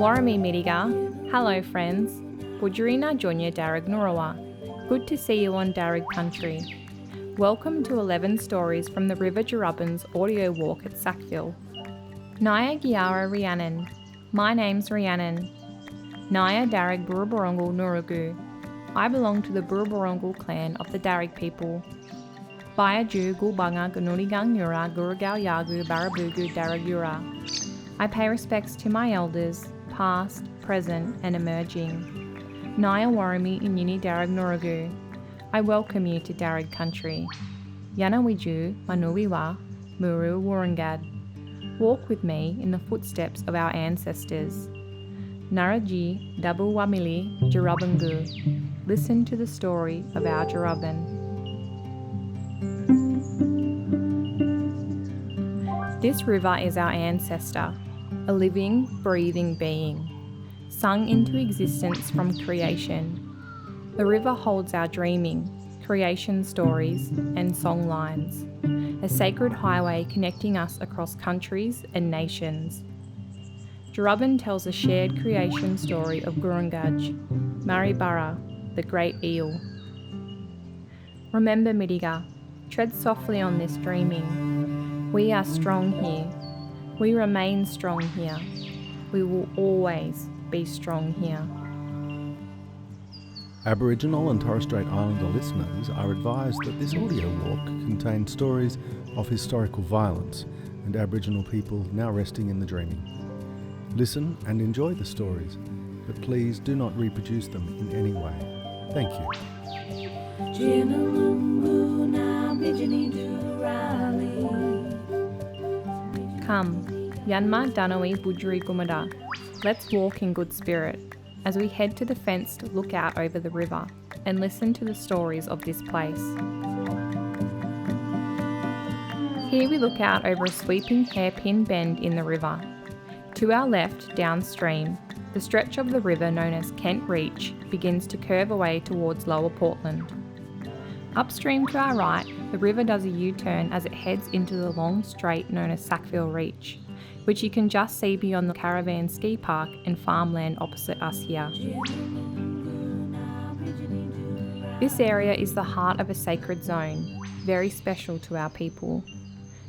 Wuwami Miriga. Hello friends. Budgerina Jonya Dharug Nurawa. Good to see you on Dharug country. Welcome to 11 stories from the River Dyarubbin's audio walk at Sackville. Naya Giara Rhiannon. My name's Rhiannon. Naya Dharug Buruburungal Nurugu. I belong to the Buruburungal clan of the Dharug people. Bayaju Gulbanga Gunurigang Yura Gurugau Yagu Barabugu Dharug Yura. I pay respects to my elders, past, present and emerging. Naya Warami Inyini Dharug Nurugu. I welcome you to Dharug country. Yana Wiju Manuiwa Muru Warangad. Walk with me in the footsteps of our ancestors. Naraji Dabuwamili Dyarubbingu. Listen to the story of our Dyarubbin. This river is our ancestor, a living, breathing being, sung into existence from creation. The river holds our dreaming, creation stories and song lines, a sacred highway connecting us across countries and nations. Dyarubbin tells a shared creation story of Gurungaj, Maribara, the great eel. Remember Miriga, tread softly on this dreaming. We are strong here. We remain strong here. We will always be strong here. Aboriginal and Torres Strait Islander listeners are advised that this audio walk contains stories of historical violence and Aboriginal people now resting in the dreaming. Listen and enjoy the stories, but please do not reproduce them in any way. Thank you. Come, Yanma Danoi Budjuri Gumada. Let's walk in good spirit as we head to the fenced lookout over the river and listen to the stories of this place. Here we look out over a sweeping hairpin bend in the river. To our left, downstream, the stretch of the river known as Kent Reach begins to curve away towards Lower Portland. Upstream to our right, the river does a U-turn as it heads into the long strait known as Sackville Reach, which you can just see beyond the caravan ski park and farmland opposite us here. This area is the heart of a sacred zone, very special to our people.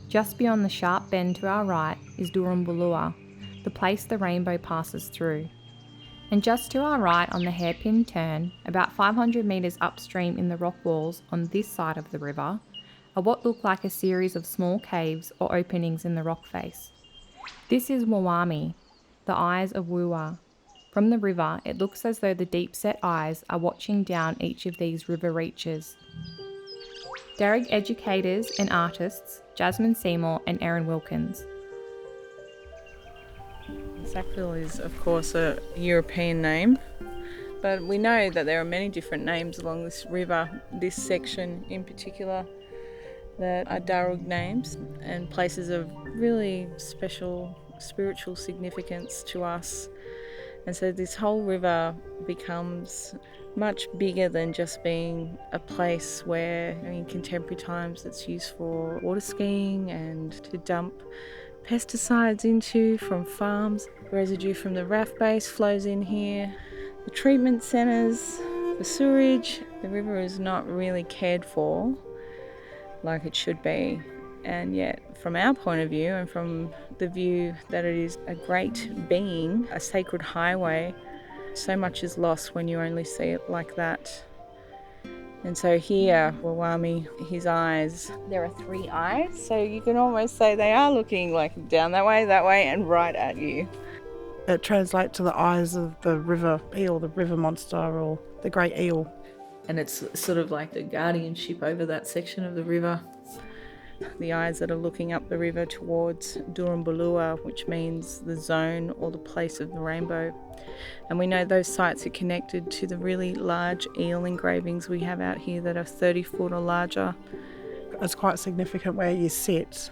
Just beyond the sharp bend to our right is Durumbuluwa, the place the rainbow passes through. And just to our right on the hairpin turn, about 500 metres upstream in the rock walls on this side of the river, are what look like a series of small caves or openings in the rock face. This is Wuwami, the eyes of Wuwa. From the river, it looks as though the deep-set eyes are watching down each of these river reaches. Dharug educators and artists, Jasmine Seymour and Erin Wilkins. Sackville is, of course, a European name, but we know that there are many different names along this river, this section in particular, that are Dharug names and places of really special spiritual significance to us. And so this whole river becomes much bigger than just being a place where, in contemporary times, it's used for water skiing and to dump pesticides into from farms. Residue from the RAF base flows in here. The treatment centres, the sewerage, the river is not really cared for like it should be. And yet, from our point of view and from the view that it is a great being, a sacred highway, so much is lost when you only see it like that. And so here, Wuwami, his eyes, there are 3 eyes, so you can almost say they are looking like down that way, and right at you. It translates to the eyes of the river eel, the river monster, or the great eel. And it's sort of like the guardianship over that section of the river. The eyes that are looking up the river towards Durumbuluwa, which means the zone or the place of the rainbow. And we know those sites are connected to the really large eel engravings we have out here that are 30 foot or larger. It's quite significant where you sit,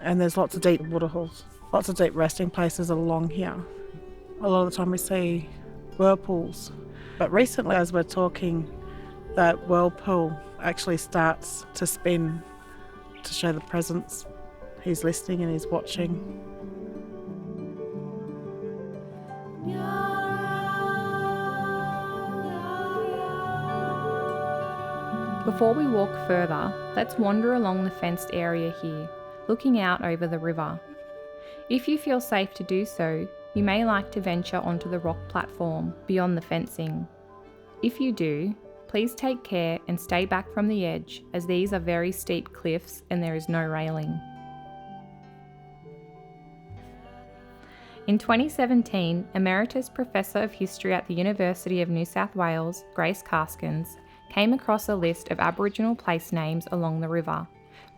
and there's lots of deep waterholes, lots of deep resting places along here. A lot of the time we see whirlpools, but recently, as we're talking, that whirlpool actually starts to spin to show the presence. He's listening and he's watching. Yeah. Before we walk further, let's wander along the fenced area here, looking out over the river. If you feel safe to do so, you may like to venture onto the rock platform beyond the fencing. If you do, please take care and stay back from the edge, as these are very steep cliffs and there is no railing. In 2017, Emeritus Professor of History at the University of New South Wales, Grace Karskens, came across a list of Aboriginal place names along the river,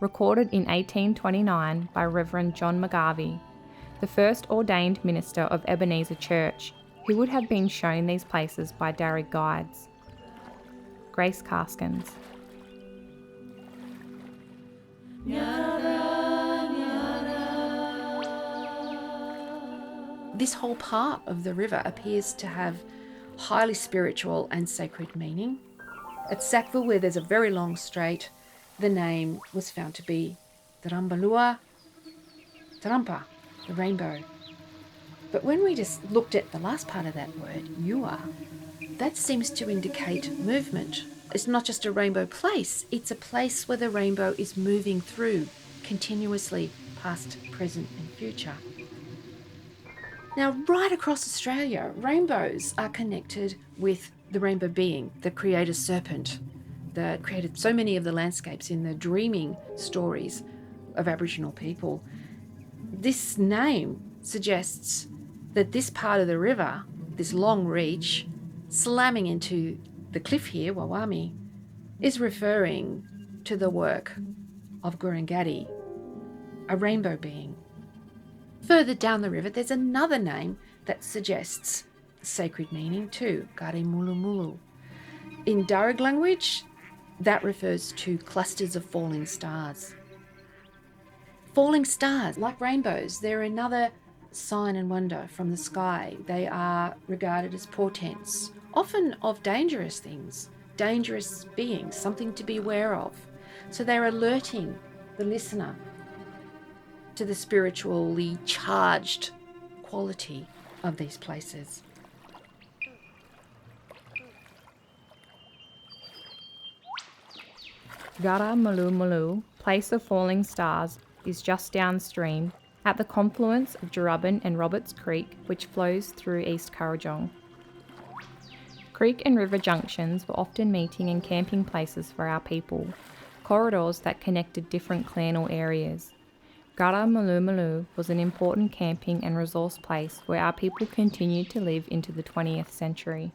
recorded in 1829 by Reverend John McGarvey, the first ordained minister of Ebenezer Church, who would have been shown these places by Dharug guides. Grace Karskens. This whole part of the river appears to have highly spiritual and sacred meaning. At Sackville, where there's a very long strait, the name was found to be Durumbuluwa, Tarampa, the rainbow. But when we just looked at the last part of that word, Yua, that seems to indicate movement. It's not just a rainbow place, it's a place where the rainbow is moving through continuously, past, present and future. Now, right across Australia, rainbows are connected with the rainbow being, the creator serpent, that created so many of the landscapes in the dreaming stories of Aboriginal people. This name suggests that this part of the river, this long reach, slamming into the cliff here, Wuwami, is referring to the work of Gurungati, a rainbow being. Further down the river, there's another name that suggests sacred meaning too, Gari Mulu Mulu. In Dharug language, that refers to clusters of falling stars. Falling stars, like rainbows, they're another sign and wonder from the sky. They are regarded as portents, often of dangerous things, dangerous beings, something to be aware of. So they're alerting the listener to the spiritually charged quality of these places. Gara Mulu Mulu, Place of Falling Stars, is just downstream at the confluence of Dyarubbin and Roberts Creek, which flows through East Kurrajong. Creek and river junctions were often meeting and camping places for our people, corridors that connected different clanal areas. Gara Mulu Mulu was an important camping and resource place where our people continued to live into the 20th century.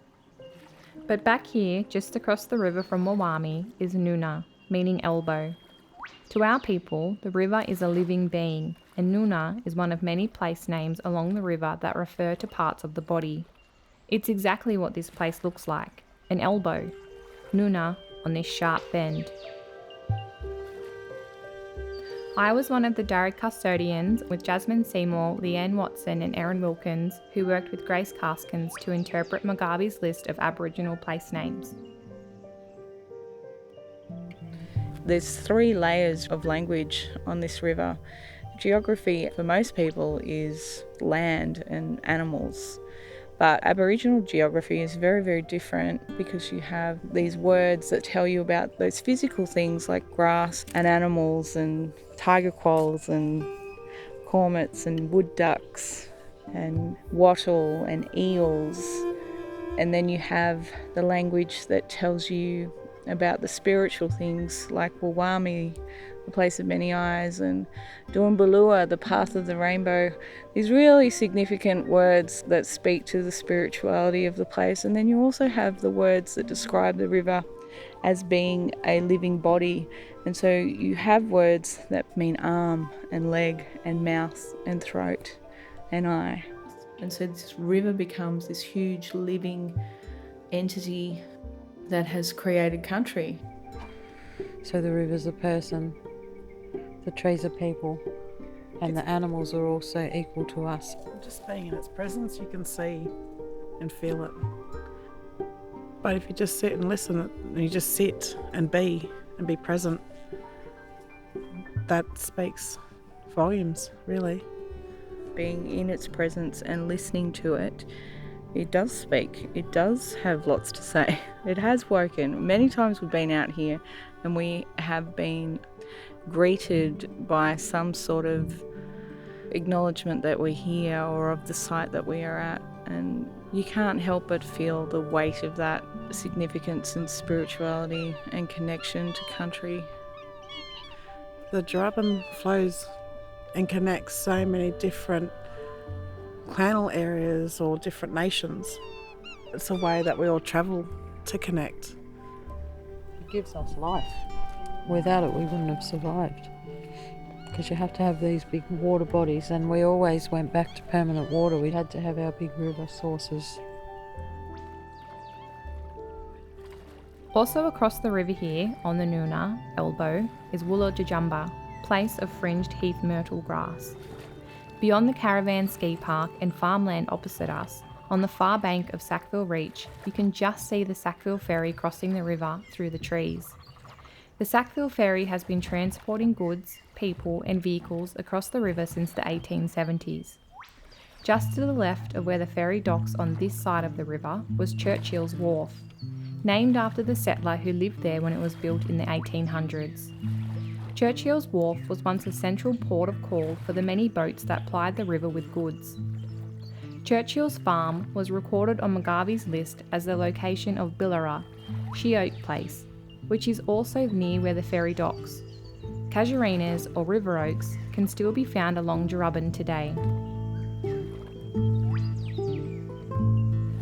But back here, just across the river from Wuwami, is Nuna, meaning elbow. To our people, the river is a living being, and Nuna is one of many place names along the river that refer to parts of the body. It's exactly what this place looks like, an elbow, Nuna on this sharp bend. I was one of the Dharug custodians with Jasmine Seymour, Leanne Watson and Erin Wilkins, who worked with Grace Karskens to interpret McGarvey's list of Aboriginal place names. There's 3 layers of language on this river. Geography for most people is land and animals, but Aboriginal geography is very, very different because you have these words that tell you about those physical things like grass and animals and tiger quolls and cormorants and wood ducks and wattle and eels. And then you have the language that tells you about the spiritual things like Wuwami, the place of many eyes, and Durumbuluwa, the path of the rainbow. These really significant words that speak to the spirituality of the place. And then you also have the words that describe the river as being a living body. And so you have words that mean arm and leg and mouth and throat and eye. And so this river becomes this huge living entity that has created country. So the river's a person, the trees are people, and the animals are also equal to us. Just being in its presence, you can see and feel it. But if you just sit and listen, and you just sit and be present, that speaks volumes, really. Being in its presence and listening to it It does speak. It does have lots to say. It has woken. Many times we've been out here and we have been greeted by some sort of acknowledgement that we're here or of the site that we are at, and you can't help but feel the weight of that significance and spirituality and connection to country. The Dyarubbin flows and connects so many different clanal areas or different nations. It's a way that we all travel to connect. It gives us life. Without it, we wouldn't have survived. Because you have to have these big water bodies, and we always went back to permanent water. We had to have our big river sources. Also across the river here, on the Noona elbow, is Wuwami, place of fringed heath myrtle grass. Beyond the caravan ski park and farmland opposite us, on the far bank of Sackville Reach, you can just see the Sackville ferry crossing the river through the trees. The Sackville ferry has been transporting goods, people and vehicles across the river since the 1870s. Just to the left of where the ferry docks on this side of the river was Churchill's Wharf, named after the settler who lived there when it was built in the 1800s. Churchill's Wharf was once a central port of call for the many boats that plied the river with goods. Churchill's farm was recorded on McGarvey's list as the location of Billera, Sheoak Place, which is also near where the ferry docks. Casuarinas or river oaks can still be found along Dyarubbin today.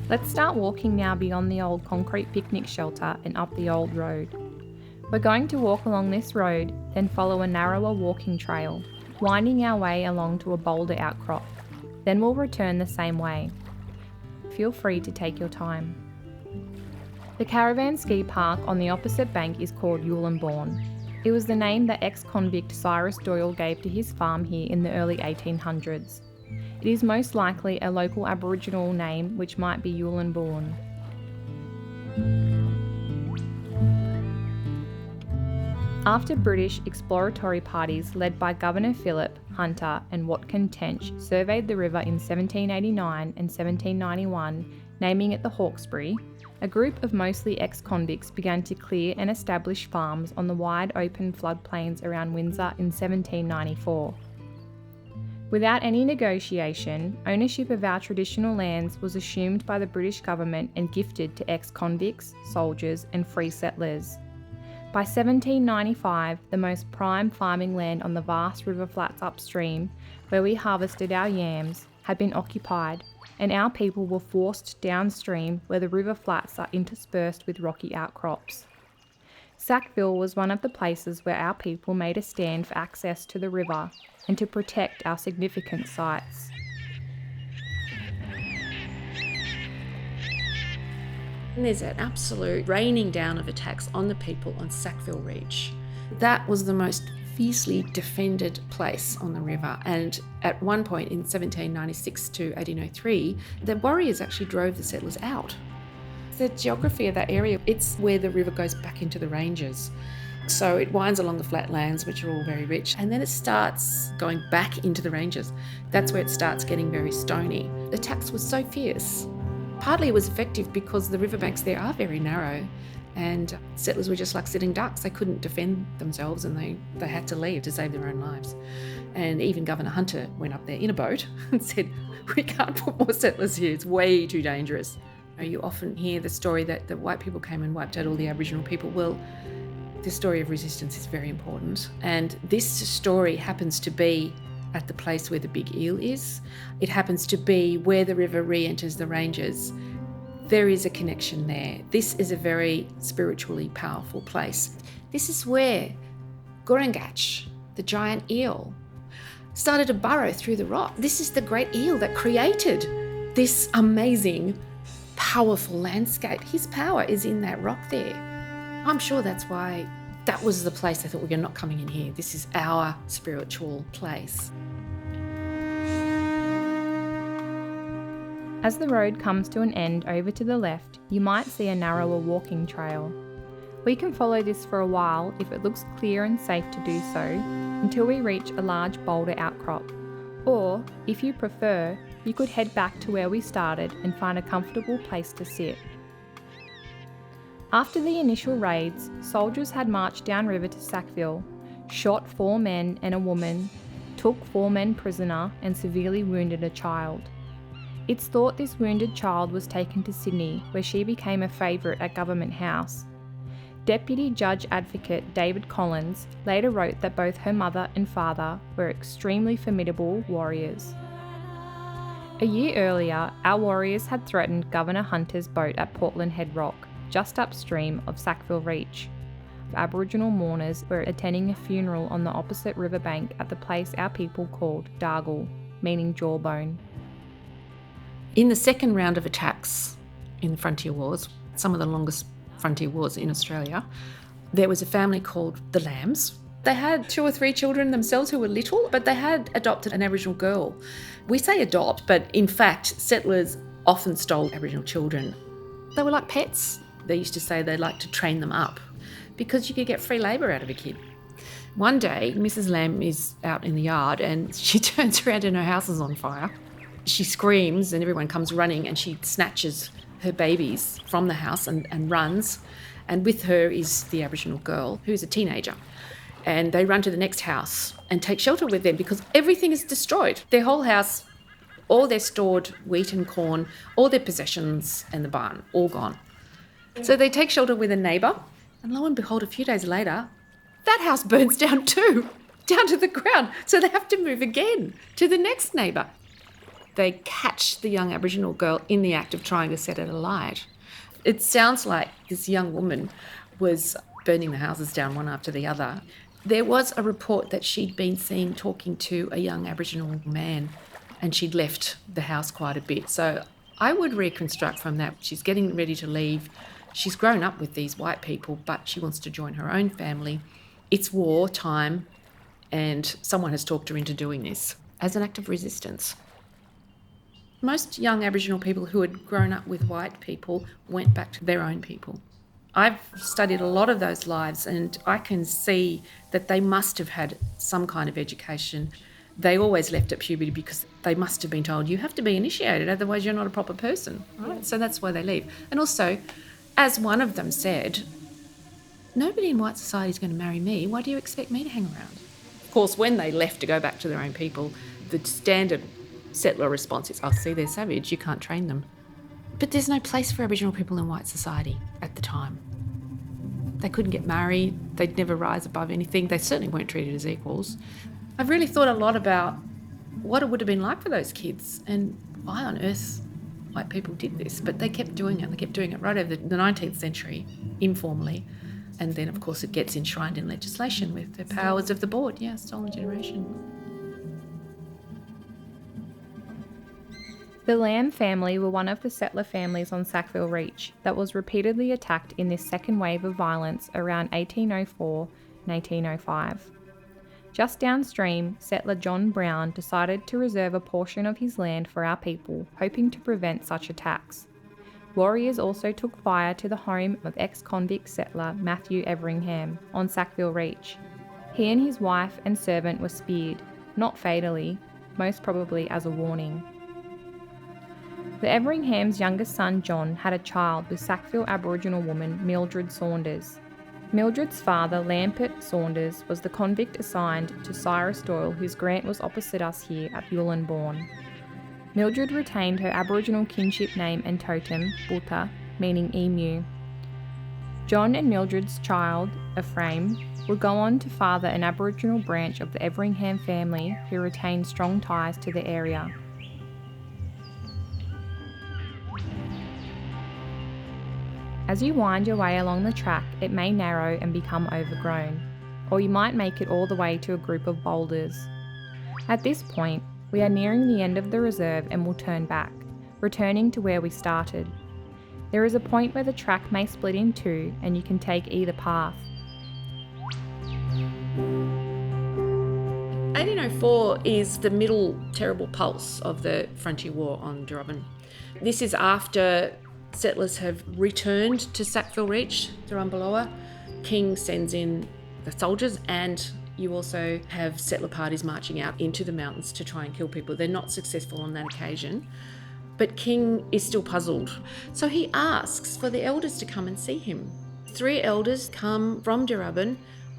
Let's start walking now beyond the old concrete picnic shelter and up the old road. We're going to walk along this road, then follow a narrower walking trail, winding our way along to a boulder outcrop. Then we'll return the same way. Feel free to take your time. The caravan ski park on the opposite bank is called Wuwami. It was the name that ex-convict Cyrus Doyle gave to his farm here in the early 1800s. It is most likely a local Aboriginal name which might be Durumbuluwa. After British exploratory parties led by Governor Phillip, Hunter and Watkin Tench surveyed the river in 1789 and 1791, naming it the Hawkesbury, a group of mostly ex-convicts began to clear and establish farms on the wide open floodplains around Windsor in 1794. Without any negotiation, ownership of our traditional lands was assumed by the British government and gifted to ex-convicts, soldiers and free settlers. By 1795, the most prime farming land on the vast river flats upstream, where we harvested our yams, had been occupied, and our people were forced downstream where the river flats are interspersed with rocky outcrops. Sackville was one of the places where our people made a stand for access to the river and to protect our significant sites. And there's an absolute raining down of attacks on the people on Sackville Reach. That was the most fiercely defended place on the river, and at one point in 1796 to 1803, the warriors actually drove the settlers out. The geography of that area, it's where the river goes back into the ranges. So it winds along the flatlands, which are all very rich, and then it starts going back into the ranges. That's where it starts getting very stony. The attacks were so fierce. Partly it was effective because the riverbanks there are very narrow, and settlers were just like sitting ducks. They couldn't defend themselves, and they had to leave to save their own lives. And even Governor Hunter went up there in a boat and said, "We can't put more settlers here, it's way too dangerous." You often hear the story that the white people came and wiped out all the Aboriginal people. Well, the story of resistance is very important, and this story happens to be at the place where the big eel is. It happens to be where the river re-enters the ranges. There is a connection there. This is a very spiritually powerful place. This is where Gurungach, the giant eel, started to burrow through the rock. This is the great eel that created this amazing, powerful landscape. His power is in that rock there. I'm sure that's why that was the place they thought, we're not coming in here. This is our spiritual place. As the road comes to an end over to the left, you might see a narrower walking trail. We can follow this for a while if it looks clear and safe to do so, until we reach a large boulder outcrop. Or, if you prefer, you could head back to where we started and find a comfortable place to sit. After the initial raids, soldiers had marched downriver to Sackville, shot 4 men and a woman, took 4 men prisoner and severely wounded a child. It's thought this wounded child was taken to Sydney, where she became a favourite at Government House. Deputy Judge Advocate David Collins later wrote that both her mother and father were extremely formidable warriors. A year earlier, our warriors had threatened Governor Hunter's boat at Portland Head Rock, just upstream of Sackville Reach. Aboriginal mourners were attending a funeral on the opposite riverbank at the place our people called Dharug, meaning jawbone. In the second round of attacks in the Frontier Wars, some of the longest Frontier Wars in Australia, there was a family called the Lambs. They had 2 or 3 children themselves who were little, but they had adopted an Aboriginal girl. We say adopt, but in fact, settlers often stole Aboriginal children. They were like pets. They used to say they liked to train them up because you could get free labour out of a kid. One day, Mrs. Lamb is out in the yard and she turns around and her house is on fire. She screams and everyone comes running and she snatches her babies from the house and runs. And with her is the Aboriginal girl, who's a teenager. And they run to the next house and take shelter with them because everything is destroyed. Their whole house, all their stored wheat and corn, all their possessions and the barn, all gone. So they take shelter with a neighbour, and lo and behold, a few days later, that house burns down too, down to the ground. So they have to move again to the next neighbour. They catch the young Aboriginal girl in the act of trying to set it alight. It sounds like this young woman was burning the houses down one after the other. There was a report that she'd been seen talking to a young Aboriginal man and she'd left the house quite a bit. So I would reconstruct from that. She's getting ready to leave. She's grown up with these white people, but she wants to join her own family. It's war time, and someone has talked her into doing this as an act of resistance. Most young Aboriginal people who had grown up with white people went back to their own people. I've studied a lot of those lives, and I can see that they must have had some kind of education. They always left at puberty because they must have been told, you have to be initiated, otherwise you're not a proper person. Right? So that's why they leave. And also, as one of them said, nobody in white society is going to marry me. Why do you expect me to hang around? Of course, when they left to go back to their own people, the standard settler response is, oh, see, they're savage, you can't train them. But there's no place for Aboriginal people in white society at the time. They couldn't get married, they'd never rise above anything, they certainly weren't treated as equals. I've really thought a lot about what it would have been like for those kids and why on earth white people did this, but they kept doing it. They kept doing it right over the 19th century, informally. And then, of course, it gets enshrined in legislation with the powers of the board. Yeah, stolen generation. The Lamb family were one of the settler families on Sackville Reach that was repeatedly attacked in this second wave of violence around 1804 and 1805. Just downstream, settler John Brown decided to reserve a portion of his land for our people, hoping to prevent such attacks. Warriors also took fire to the home of ex-convict settler Matthew Everingham on Sackville Reach. He and his wife and servant were speared, not fatally, most probably as a warning. The Everingham's youngest son John had a child with Sackville Aboriginal woman Mildred Saunders. Mildred's father, Lampert Saunders, was the convict assigned to Cyrus Doyle, whose grant was opposite us here at Yulunborn. Mildred retained her Aboriginal kinship name and totem, Buta, meaning emu. John and Mildred's child, Ephraim, would go on to father an Aboriginal branch of the Everingham family who retained strong ties to the area. As you wind your way along the track, it may narrow and become overgrown, or you might make it all the way to a group of boulders. At this point, we are nearing the end of the reserve and will turn back, returning to where we started. There is a point where the track may split in two and you can take either path. 1804 is the middle terrible pulse of the Frontier War on Dyarubbin. This is after settlers have returned to Sackville Reach, Durumbuluwa. King sends in the soldiers and You also have settler parties marching out into the mountains to try and kill people. They're not successful on that occasion. But King is still puzzled. So he asks for the elders to come and see him. 3 elders come from Dyarubbin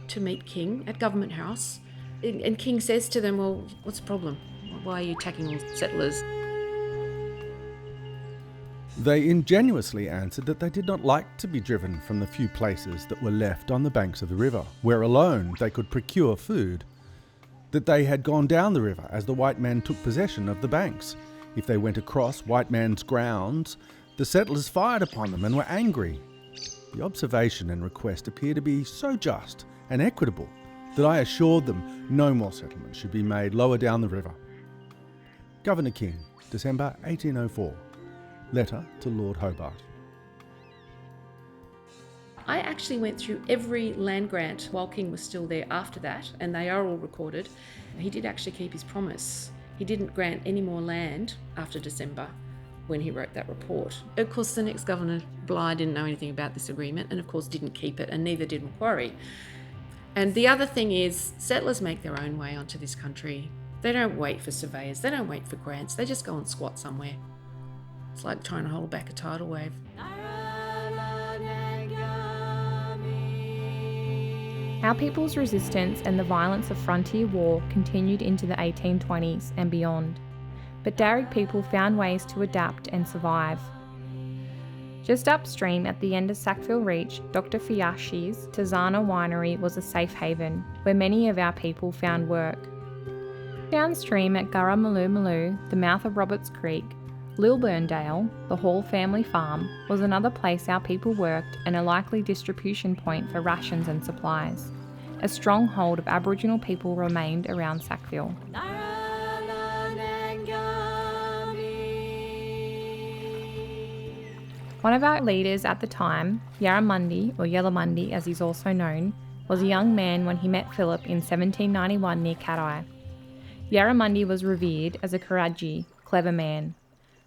to meet King at Government House. And King says to them, well, what's the problem? Why are you attacking all the settlers? They ingenuously answered that they did not like to be driven from the few places that were left on the banks of the river, where alone they could procure food. That they had gone down the river as the white men took possession of the banks. If they went across white man's grounds, the settlers fired upon them and were angry. The observation and request appear to be so just and equitable that I assured them no more settlements should be made lower down the river. Governor King, December 1804. Letter to Lord Hobart. I actually went through every land grant while King was still there after that, and they are all recorded. He did actually keep his promise. He didn't grant any more land after December when he wrote that report. Of course, the next governor, Bligh, didn't know anything about this agreement and of course didn't keep it, and neither did Macquarie. And the other thing is, settlers make their own way onto this country. They don't wait for surveyors, they don't wait for grants, they just go and squat somewhere. It's like trying to hold back a tidal wave. Our people's resistance and the violence of frontier war continued into the 1820s and beyond, but Dharug people found ways to adapt and survive. Just upstream at the end of Sackville Reach, Dr. Fiaschi's Tizzana Winery was a safe haven where many of our people found work. Downstream at Durumbuluwa, the mouth of Roberts Creek, Lilburndale, the Hall family farm, was another place our people worked and a likely distribution point for rations and supplies. A stronghold of Aboriginal people remained around Sackville. One of our leaders at the time, Yarramundi, or Yellamundi as he's also known, was a young man when he met Philip in 1791 near Cat-Eye. Yarramundi was revered as a Karaji, clever man.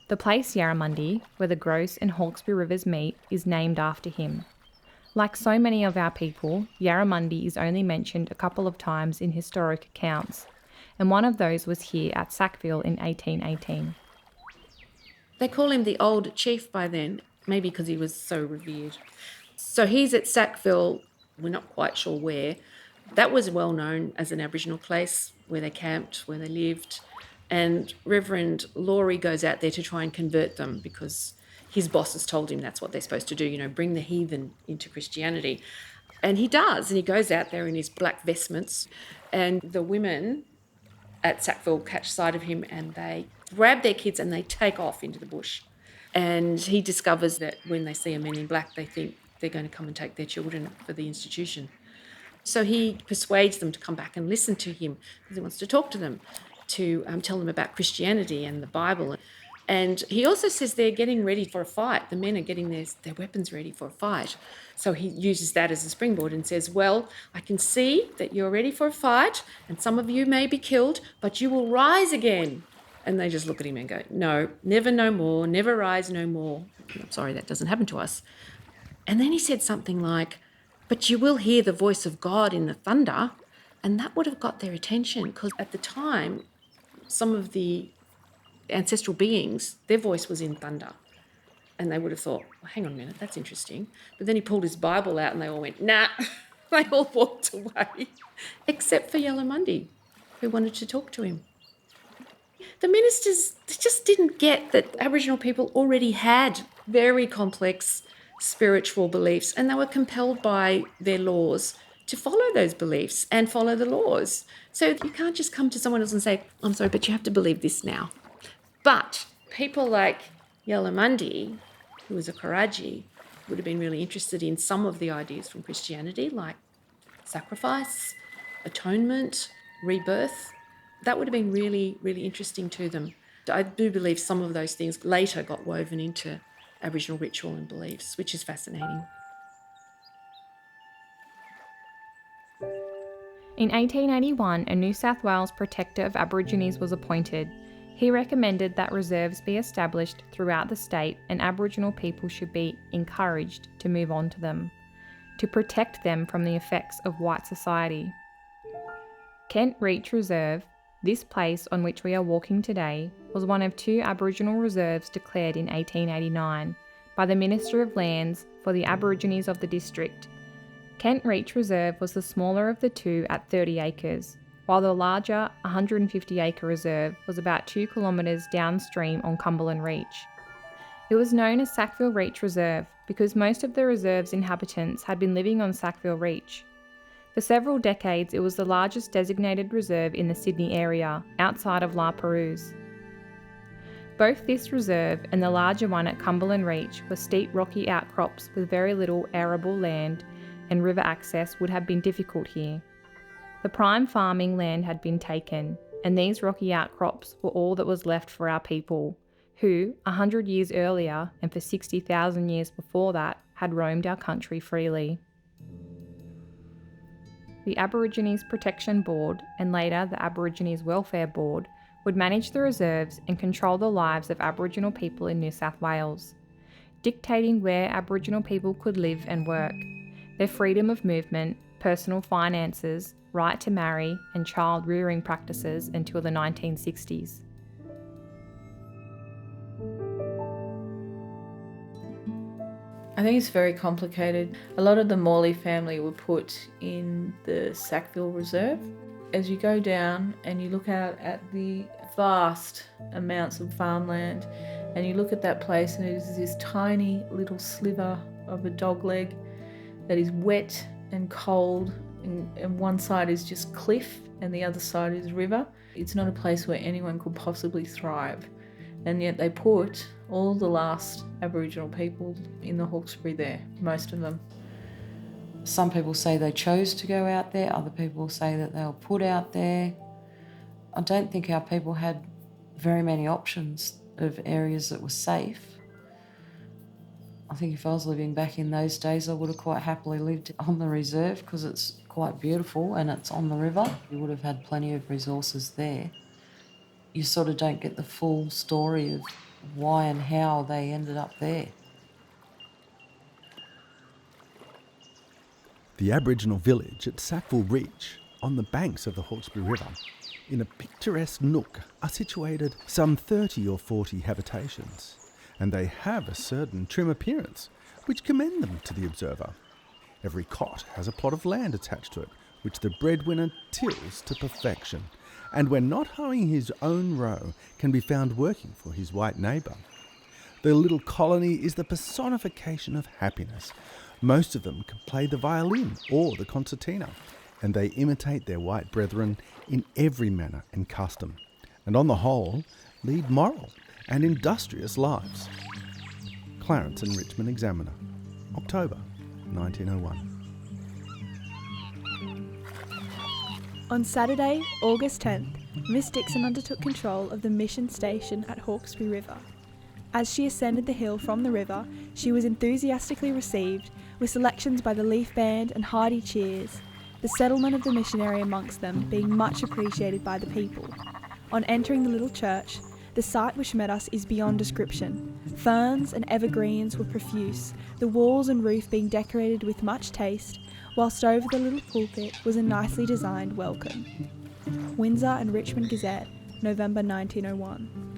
The place Yarramundi, where the Gross and Hawkesbury Rivers meet, is named after him. Like so many of our people, Yarramundi is only mentioned a couple of times in historic accounts, and one of those was here at Sackville in 1818. They call him the old chief by then, maybe because he was so revered. So he's at Sackville, we're not quite sure where. That was well known as an Aboriginal place where they camped, where they lived. And Reverend Laurie goes out there to try and convert them because his boss has told him that's what they're supposed to do, bring the heathen into Christianity. And he does, and he goes out there in his black vestments, and the women at Sackville catch sight of him and they grab their kids and they take off into the bush. And he discovers that when they see a man in black, they think they're going to come and take their children for the institution. So he persuades them to come back and listen to him because he wants to talk to them, to tell them about Christianity and the Bible. And he also says they're getting ready for a fight. The men are getting their weapons ready for a fight. So he uses that as a springboard and says, well, I can see that you're ready for a fight and some of you may be killed, but you will rise again. And they just look at him and go, no, never no more, never rise no more. I'm sorry, that doesn't happen to us. And then he said something like, but you will hear the voice of God in the thunder. And that would have got their attention because at the time, some of the ancestral beings, their voice was in thunder. And they would have thought, well, hang on a minute, that's interesting. But then he pulled his Bible out and they all went, nah. They all walked away, except for Yarramundi, who wanted to talk to him. The ministers just didn't get that Aboriginal people already had very complex spiritual beliefs, and they were compelled by their laws to follow those beliefs and follow the laws. So you can't just come to someone else and say, I'm sorry, but you have to believe this now. But people like Yarramundi, who was a Karaji, would have been really interested in some of the ideas from Christianity, like sacrifice, atonement, rebirth. That would have been really, really interesting to them. I do believe some of those things later got woven into Aboriginal ritual and beliefs, which is fascinating. In 1881, a New South Wales Protector of Aborigines was appointed. He recommended that reserves be established throughout the state and Aboriginal people should be encouraged to move on to them, to protect them from the effects of white society. Kent Reach Reserve, this place on which we are walking today, was one of 2 Aboriginal reserves declared in 1889 by the Minister of Lands for the Aborigines of the district. Kent Reach Reserve was the smaller of the 2 at 30 acres, while the larger 150-acre reserve was about 2 kilometres downstream on Cumberland Reach. It was known as Sackville Reach Reserve because most of the reserve's inhabitants had been living on Sackville Reach. For several decades, it was the largest designated reserve in the Sydney area, outside of La Perouse. Both this reserve and the larger one at Cumberland Reach were steep rocky outcrops with very little arable land, and river access would have been difficult here. The prime farming land had been taken, and these rocky outcrops were all that was left for our people, who, 100 years earlier and for 60,000 years before that, had roamed our country freely. The Aborigines Protection Board, and later the Aborigines Welfare Board, would manage the reserves and control the lives of Aboriginal people in New South Wales, dictating where Aboriginal people could live and work, their freedom of movement, personal finances, right to marry, and child rearing practices until the 1960s. I think it's very complicated. A lot of the Morley family were put in the Sackville Reserve. As you go down and you look out at the vast amounts of farmland and you look at that place, and it is this tiny little sliver of a dogleg that is wet and cold, and one side is just cliff and the other side is river. It's not a place where anyone could possibly thrive. And yet they put all the last Aboriginal people in the Hawkesbury there, most of them. Some people say they chose to go out there, other people say that they were put out there. I don't think our people had very many options of areas that were safe. I think if I was living back in those days, I would have quite happily lived on the reserve because it's quite beautiful and it's on the river. You would have had plenty of resources there. You sort of don't get the full story of why and how they ended up there. The Aboriginal village at Sackville Reach, on the banks of the Hawkesbury River, in a picturesque nook, are situated some 30 or 40 habitations, and they have a certain trim appearance, which commend them to the observer. Every cot has a plot of land attached to it, which the breadwinner tills to perfection, and when not hoeing his own row, can be found working for his white neighbour. The little colony is the personification of happiness. Most of them can play the violin or the concertina, and they imitate their white brethren in every manner and custom, and on the whole, lead moral and industrious lives. Clarence and Richmond Examiner, October 1901. On Saturday, August 10th, Miss Dixon undertook control of the mission station at Hawkesbury River. As she ascended the hill from the river, she was enthusiastically received with selections by the Leaf Band and hearty cheers, the settlement of the missionary amongst them being much appreciated by the people. On entering the little church, the sight which met us is beyond description. Ferns and evergreens were profuse, the walls and roof being decorated with much taste, whilst over the little pulpit was a nicely designed welcome. Windsor and Richmond Gazette, November 1901.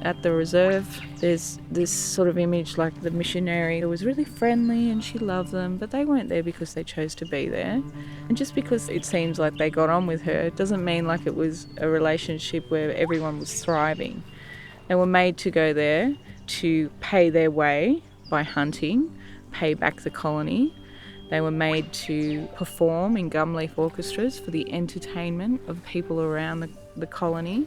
At the reserve, there's this sort of image like the missionary who was really friendly and she loved them, but they weren't there because they chose to be there. And just because it seems like they got on with her, it doesn't mean like it was a relationship where everyone was thriving. They were made to go there to pay their way by hunting, pay back the colony. They were made to perform in gum leaf orchestras for the entertainment of people around the colony.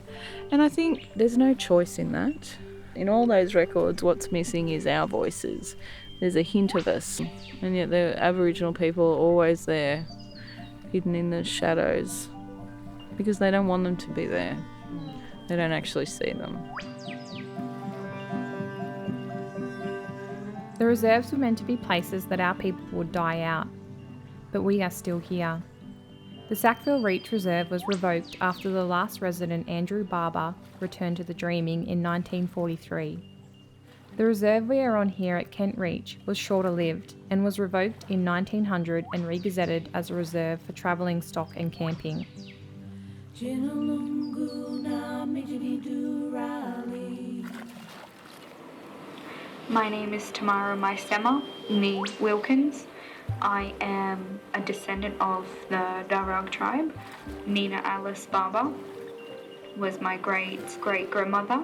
And I think there's no choice in that. In all those records, what's missing is our voices. There's a hint of us. And yet the Aboriginal people are always there, hidden in the shadows, because they don't want them to be there. They don't actually see them. The reserves were meant to be places that our people would die out, but we are still here. The Sackville Reach Reserve was revoked after the last resident, Andrew Barber, returned to the Dreaming in 1943. The reserve we are on here at Kent Reach was shorter-lived and was revoked in 1900 and re-gazetted as a reserve for travelling stock and camping. My name is Tamara Maisema Nee Wilkins. I am a descendant of the Dharug tribe. Nina Alice Barber was my great-great-grandmother.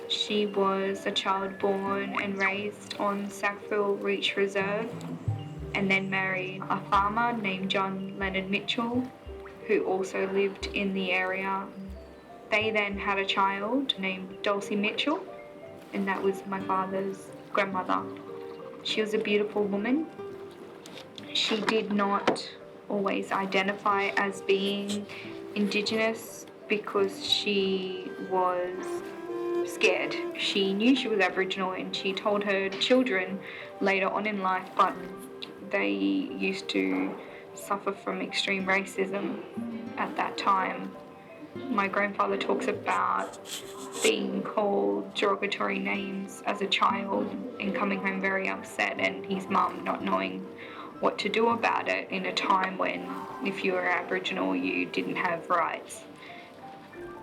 She was a child born and raised on Sackville Reach Reserve and then married a farmer named John Leonard Mitchell, who also lived in the area. They then had a child named Dulcie Mitchell, and that was my father's grandmother. She was a beautiful woman. She did not always identify as being Indigenous because she was scared. She knew she was Aboriginal and she told her children later on in life, but they used to suffer from extreme racism at that time. My grandfather talks about being called derogatory names as a child and coming home very upset, and his mum not knowing what to do about it in a time when, if you were Aboriginal, you didn't have rights.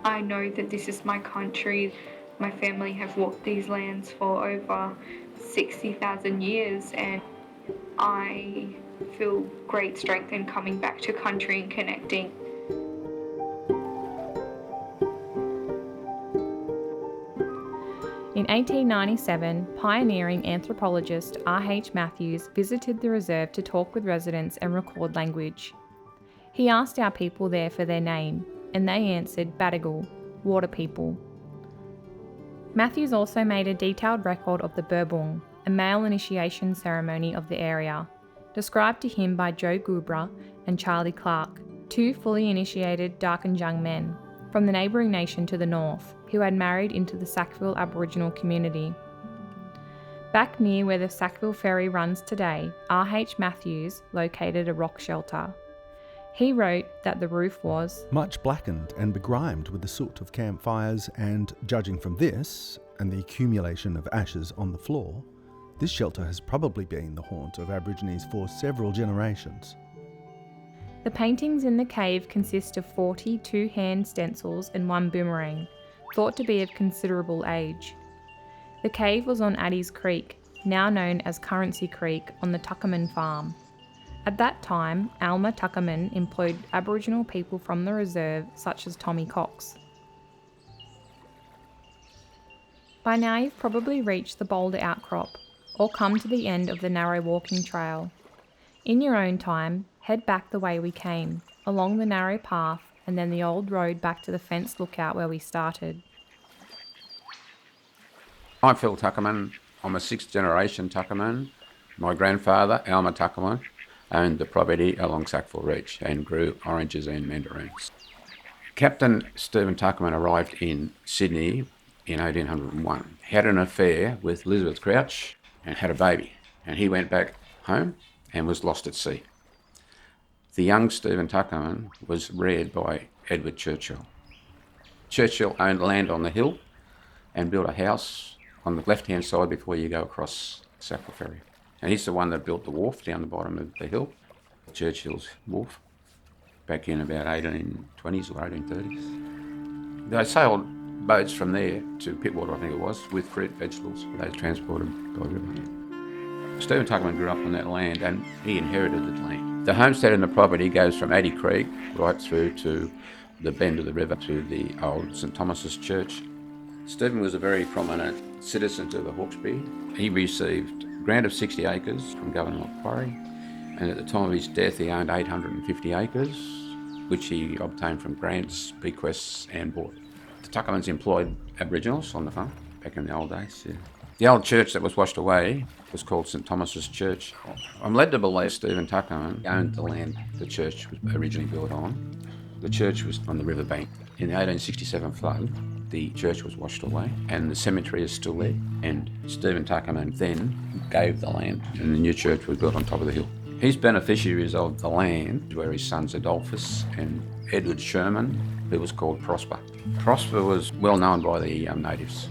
I know that this is my country. My family have walked these lands for over 60,000 years, and I feel great strength in coming back to country and connecting. In 1897, pioneering anthropologist R.H. Matthews visited the reserve to talk with residents and record language. He asked our people there for their name, and they answered Badigal, water people. Matthews also made a detailed record of the Burbung, a male initiation ceremony of the area, described to him by Joe Gubra and Charlie Clark, two fully initiated Darkinjung men from the neighbouring nation to the north, who had married into the Sackville Aboriginal community. Back near where the Sackville ferry runs today, R.H. Matthews located a rock shelter. He wrote that the roof was much blackened and begrimed with the soot of campfires, and judging from this and the accumulation of ashes on the floor, this shelter has probably been the haunt of Aborigines for several generations. The paintings in the cave consist of 40 two-hand stencils and one boomerang, thought to be of considerable age. The cave was on Addie's Creek, now known as Currency Creek, on the Tuckerman farm. At that time, Alma Tuckerman employed Aboriginal people from the reserve, such as Tommy Cox. By now you've probably reached the boulder outcrop, or come to the end of the narrow walking trail. In your own time, head back the way we came, along the narrow path and then the old road back to the fenced lookout where we started. I'm Phil Tuckerman. I'm a sixth generation Tuckerman. My grandfather, Alma Tuckerman, owned the property along Sackville Reach and grew oranges and mandarins. Captain Stephen Tuckerman arrived in Sydney in 1801. He had an affair with Elizabeth Crouch and had a baby, and he went back home and was lost at sea. The young Stephen Tuckerman was reared by Edward Churchill. Churchill owned land on the hill and built a house on the left-hand side before you go across Sackville Ferry. And he's the one that built the wharf down the bottom of the hill, Churchill's wharf, back in about 1820s or 1830s. They sailed boats from there to Pittwater, I think it was, with fruit, vegetables. They were transported by river. Stephen Tuckerman grew up on that land and he inherited the land. The homestead and the property goes from Addie Creek right through to the bend of the river to the old St Thomas's Church. Stephen was a very prominent citizen to the Hawkesbury. He received a grant of 60 acres from Governor Macquarie, and at the time of his death he owned 850 acres, which he obtained from grants, bequests and bought. The Tuckermans employed Aboriginals on the farm back in the old days. Yeah. The old church that was washed away was called St Thomas's Church. I'm led to believe Stephen Tuckerman owned the land the church was originally built on. The church was on the riverbank. In the 1867 flood, the church was washed away and the cemetery is still there. And Stephen Tuckerman then gave the land and the new church was built on top of the hill. He's beneficiaries of the land where his sons Adolphus and Edward Sherman, who was called Prosper. Prosper was well known by the natives.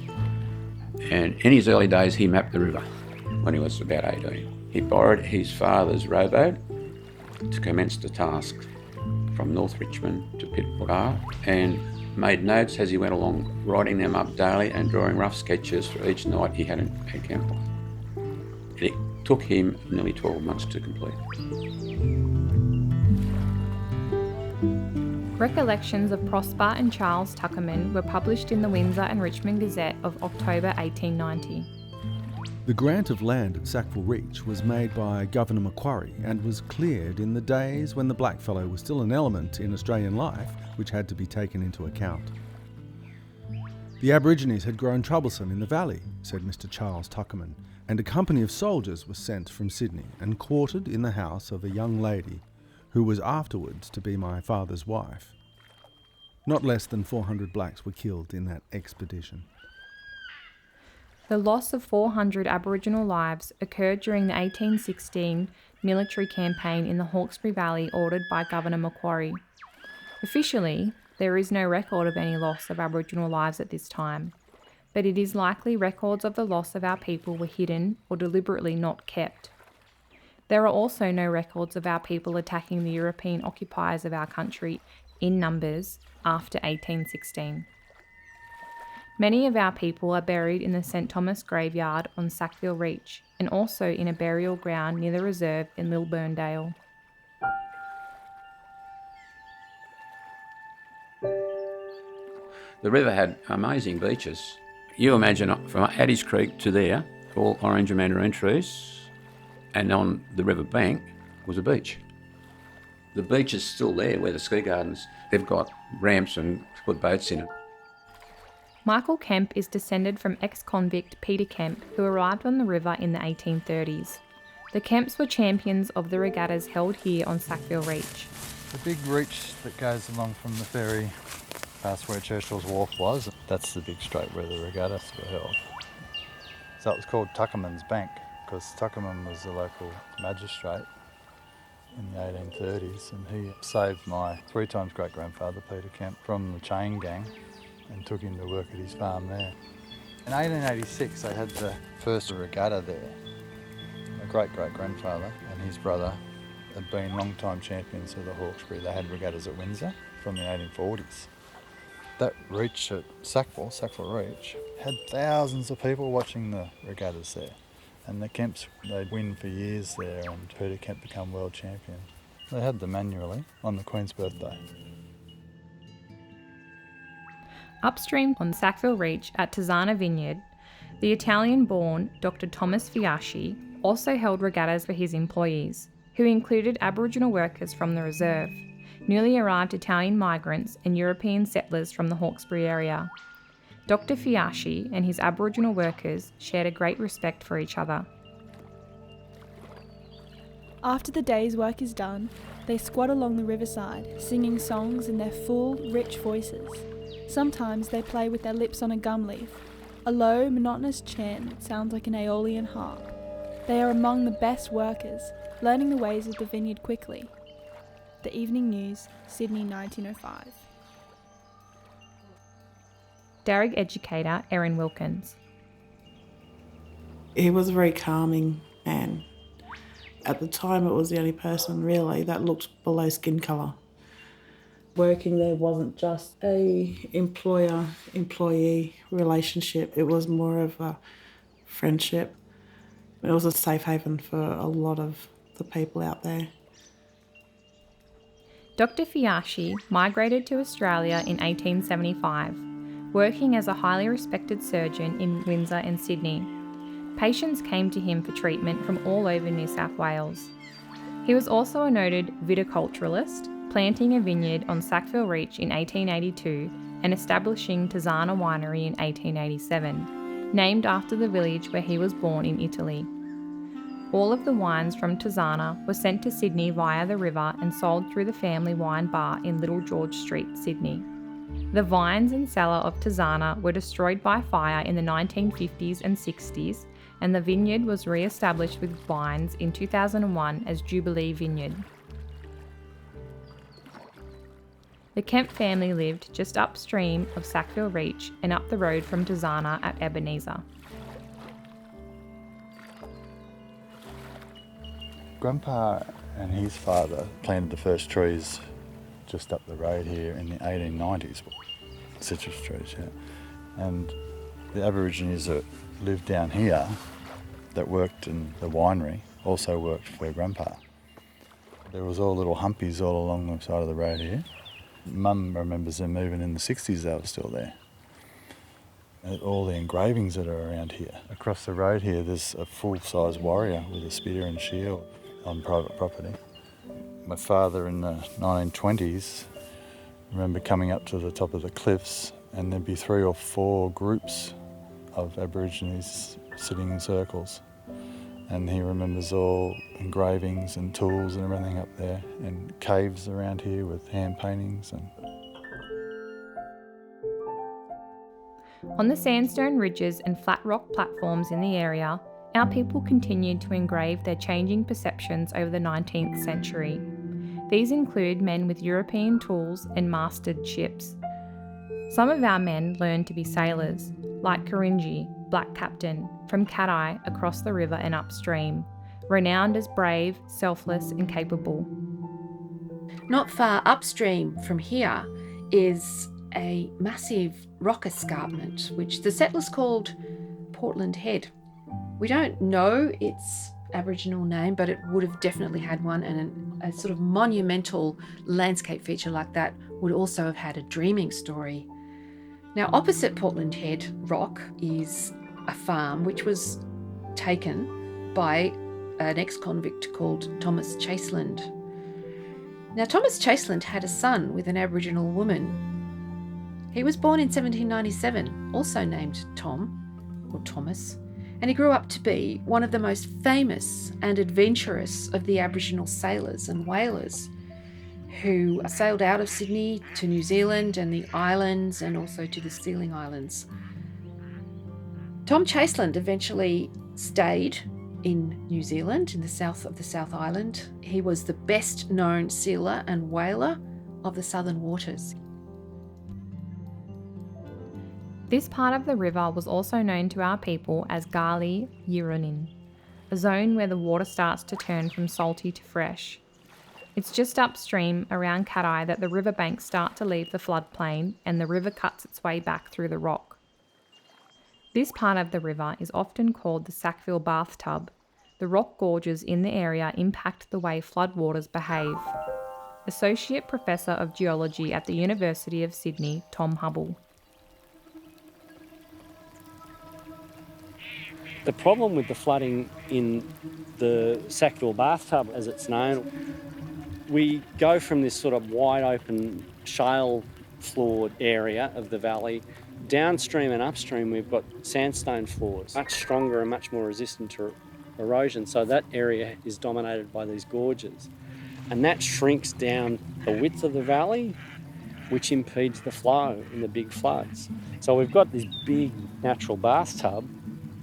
And in his early days, he mapped the river when he was about 18. He borrowed his father's rowboat to commence the task from North Richmond to Pitbugar, and made notes as he went along, writing them up daily and drawing rough sketches for each night he had encountered. It took him nearly 12 months to complete. Recollections of Prosper and Charles Tuckerman were published in the Windsor and Richmond Gazette of October 1890. The grant of land at Sackville Reach was made by Governor Macquarie and was cleared in the days when the blackfellow was still an element in Australian life which had to be taken into account. The Aborigines had grown troublesome in the valley, said Mr. Charles Tuckerman, and a company of soldiers was sent from Sydney and quartered in the house of a young lady who was afterwards to be my father's wife. Not less than 400 blacks were killed in that expedition. The loss of 400 Aboriginal lives occurred during the 1816 military campaign in the Hawkesbury Valley ordered by Governor Macquarie. Officially, there is no record of any loss of Aboriginal lives at this time, but it is likely records of the loss of our people were hidden or deliberately not kept. There are also no records of our people attacking the European occupiers of our country in numbers after 1816. Many of our people are buried in the St Thomas graveyard on Sackville Reach and also in a burial ground near the reserve in Lilburndale. The river had amazing beaches. You imagine from Addis Creek to there, all orange and mandarin trees, and on the river bank was a beach. The beach is still there where the ski gardens, they've got ramps and put boats in it. Michael Kemp is descended from ex-convict Peter Kemp, who arrived on the river in the 1830s. The Kemps were champions of the regattas held here on Sackville Reach. The big reach that goes along from the ferry past where Churchill's Wharf was, that's the big strait where the regattas were held. So it was called Tuckermans Bank because Tuckerman was the local magistrate in the 1830s, and he saved my 3 times great-grandfather Peter Kemp from the chain gang and took him to work at his farm there. In 1886 they had the first regatta there. My great-great-grandfather and his brother had been long-time champions of the Hawkesbury. They had regattas at Windsor from the 1840s. That reach at Sackville Reach, had thousands of people watching the regattas there. And the Kemps, they'd win for years there, and Peter Kemp become world champion. They had them annually on the Queen's birthday. Upstream on Sackville Reach at Tizzana Vineyard, the Italian-born Dr. Thomas Fiaschi also held regattas for his employees, who included Aboriginal workers from the reserve, newly arrived Italian migrants and European settlers from the Hawkesbury area. Dr. Fiaschi and his Aboriginal workers shared a great respect for each other. After the day's work is done, they squat along the riverside, singing songs in their full, rich voices. Sometimes they play with their lips on a gum leaf, a low, monotonous chant that sounds like an Aeolian harp. They are among the best workers, learning the ways of the vineyard quickly. The Evening News, Sydney 1905. Dharug educator Erin Wilkins. He was a very calming man. At the time it was the only person really that looked below skin colour. Working there wasn't just a employer-employee relationship, it was more of a friendship. It was a safe haven for a lot of the people out there. Dr. Fiaschi migrated to Australia in 1875, working as a highly respected surgeon in Windsor and Sydney. Patients came to him for treatment from all over New South Wales. He was also a noted viticulturalist, planting a vineyard on Sackville Reach in 1882 and establishing Tizzana Winery in 1887, named after the village where he was born in Italy. All of the wines from Tizzana were sent to Sydney via the river and sold through the family wine bar in Little George Street, Sydney. The vines and cellar of Tizzana were destroyed by fire in the 1950s and 60s, and the vineyard was re-established with vines in 2001 as Jubilee Vineyard. The Kemp family lived just upstream of Sackville Reach and up the road from Tizzana at Ebenezer. Grandpa and his father planted the first trees just up the road here in the 1890s, citrus trees, yeah. And the Aborigines that lived down here that worked in the winery also worked for Grandpa. There was all little humpies all along the side of the road here. Mum remembers them moving in the 60s, they were still there. And all the engravings that are around here. Across the road here there's a full-size warrior with a spear and shield on private property. My father in the 1920s, I remember coming up to the top of the cliffs and there'd be 3 or 4 groups of Aborigines sitting in circles. And he remembers all engravings and tools and everything up there, and caves around here with hand paintings. On the sandstone ridges and flat rock platforms in the area, our people continued to engrave their changing perceptions over the 19th century. These include men with European tools and masted ships. Some of our men learned to be sailors, like Karinji, Black Captain, from Cat-Eye across the river and upstream, renowned as brave, selfless and capable. Not far upstream from here is a massive rock escarpment, which the settlers called Portland Head. We don't know its Aboriginal name, but it would have definitely had one, and a sort of monumental landscape feature like that would also have had a dreaming story. Now, opposite Portland Head Rock is a farm which was taken by an ex-convict called Thomas Chaseland. Now, Thomas Chaseland had a son with an Aboriginal woman. He was born in 1797, also named Tom, or Thomas, and he grew up to be one of the most famous and adventurous of the Aboriginal sailors and whalers who sailed out of Sydney to New Zealand and the islands, and also to the Sealing Islands. Tom Chaseland eventually stayed in New Zealand, in the south of the South Island. He was the best known sealer and whaler of the southern waters. This part of the river was also known to our people as Gali Yirunin, a zone where the water starts to turn from salty to fresh. It's just upstream around Cat-Eye that the riverbanks start to leave the floodplain and the river cuts its way back through the rock. This part of the river is often called the Sackville bathtub. The rock gorges in the area impact the way floodwaters behave. Associate Professor of Geology at the University of Sydney, Tom Hubble. The problem with the flooding in the Sackville bathtub, as it's known, we go from this sort of wide open shale floored area of the valley. Downstream and upstream we've got sandstone floors, much stronger and much more resistant to erosion, so that area is dominated by these gorges. And that shrinks down the width of the valley, which impedes the flow in the big floods. So we've got this big natural bathtub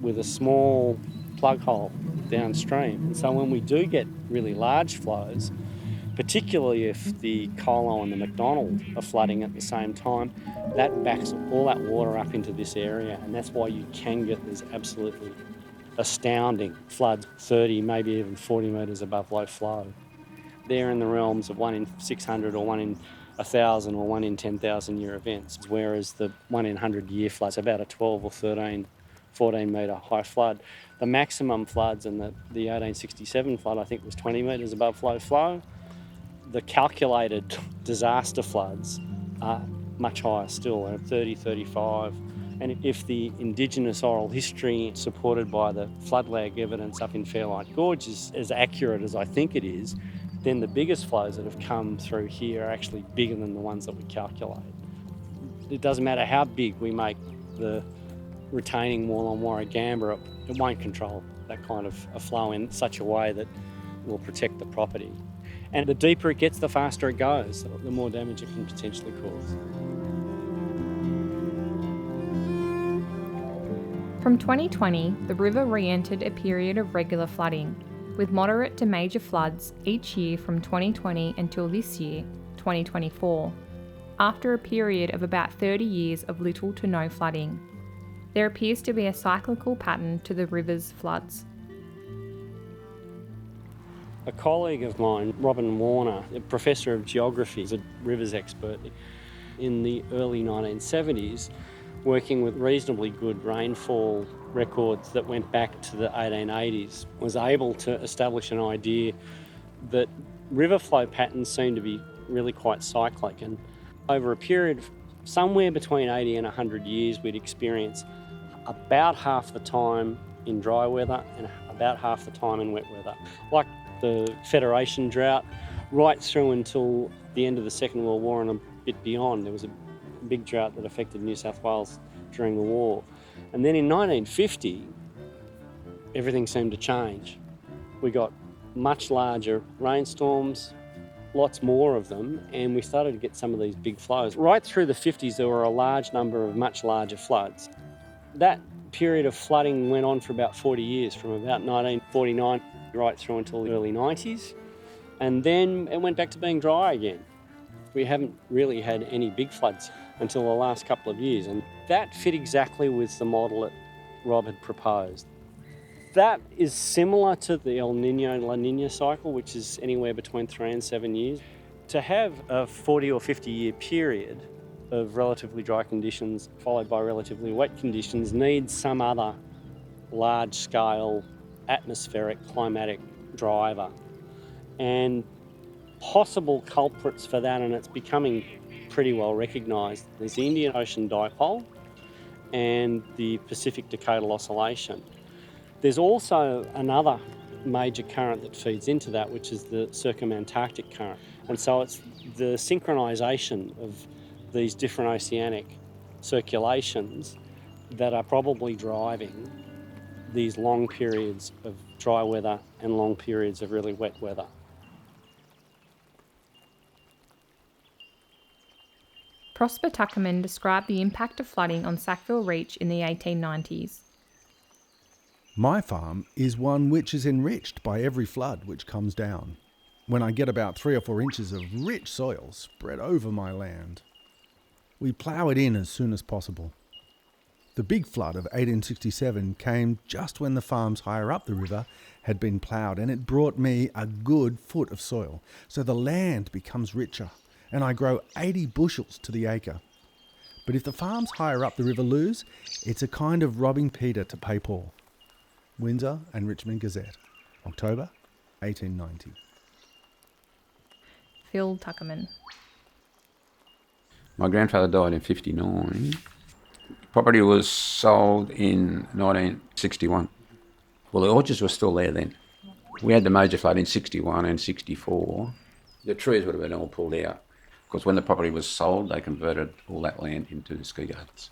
with a small plug hole downstream. And so when we do get really large flows, particularly if the Colo and the McDonald are flooding at the same time, that backs all that water up into this area, and that's why you can get these absolutely astounding floods, 30, maybe even 40 metres above low flow. They're in the realms of 1 in 600 or 1 in 1,000 or 1 in 10,000 year events, whereas the 1 in 100 year flood's about a 12 or 13, 14 metre high flood. The maximum floods in the 1867 flood, I think, was 20 metres above low flow. The calculated disaster floods are much higher still, at 30, 35. And if the Indigenous oral history supported by the flood lag evidence up in Fairlight Gorge is as accurate as I think it is, then the biggest flows that have come through here are actually bigger than the ones that we calculate. It doesn't matter how big we make the retaining wall on Warragamba, it won't control that kind of a flow in such a way that will protect the property. And the deeper it gets, the faster it goes, the more damage it can potentially cause. From 2020, the river re-entered a period of regular flooding, with moderate to major floods each year from 2020 until this year, 2024, after a period of about 30 years of little to no flooding. There appears to be a cyclical pattern to the river's floods. A colleague of mine, Robin Warner, a professor of geography, is a rivers expert, in the early 1970s, working with reasonably good rainfall records that went back to the 1880s, was able to establish an idea that river flow patterns seem to be really quite cyclic, and over a period of somewhere between 80 and 100 years we'd experience about half the time in dry weather and about half the time in wet weather. Like the Federation drought, right through until the end of the Second World War and a bit beyond. There was a big drought that affected New South Wales during the war. And then in 1950, everything seemed to change. We got much larger rainstorms, lots more of them, and we started to get some of these big flows. Right through the 50s, there were a large number of much larger floods. That period of flooding went on for about 40 years, from about 1949 right through until the early 90s. And then it went back to being dry again. We haven't really had any big floods until the last couple of years, and that fit exactly with the model that Rob had proposed. That is similar to the El Nino La Nina cycle, which is anywhere between 3 and 7 years. To have a 40 or 50 year period of relatively dry conditions followed by relatively wet conditions needs some other large scale atmospheric climatic driver. And possible culprits for that, and it's becoming pretty well recognised, there's the Indian Ocean Dipole and the Pacific Decadal Oscillation. There's also another major current that feeds into that, which is the circumantarctic current. And so it's the synchronisation of these different oceanic circulations that are probably driving these long periods of dry weather and long periods of really wet weather. Prosper Tuckerman described the impact of flooding on Sackville Reach in the 1890s. My farm is one which is enriched by every flood which comes down, when I get about 3 or 4 inches of rich soil spread over my land. We plough it in as soon as possible. The big flood of 1867 came just when the farms higher up the river had been ploughed, and it brought me a good foot of soil, so the land becomes richer, and I grow 80 bushels to the acre. But if the farms higher up the river lose, it's a kind of robbing Peter to pay Paul. Windsor and Richmond Gazette, October 1890. Phil Tuckerman. My grandfather died in 59. Property was sold in 1961. Well, the orchards were still there then. We had the major flood in 61 and 64. The trees would have been all pulled out, because when the property was sold, they converted all that land into ski gardens.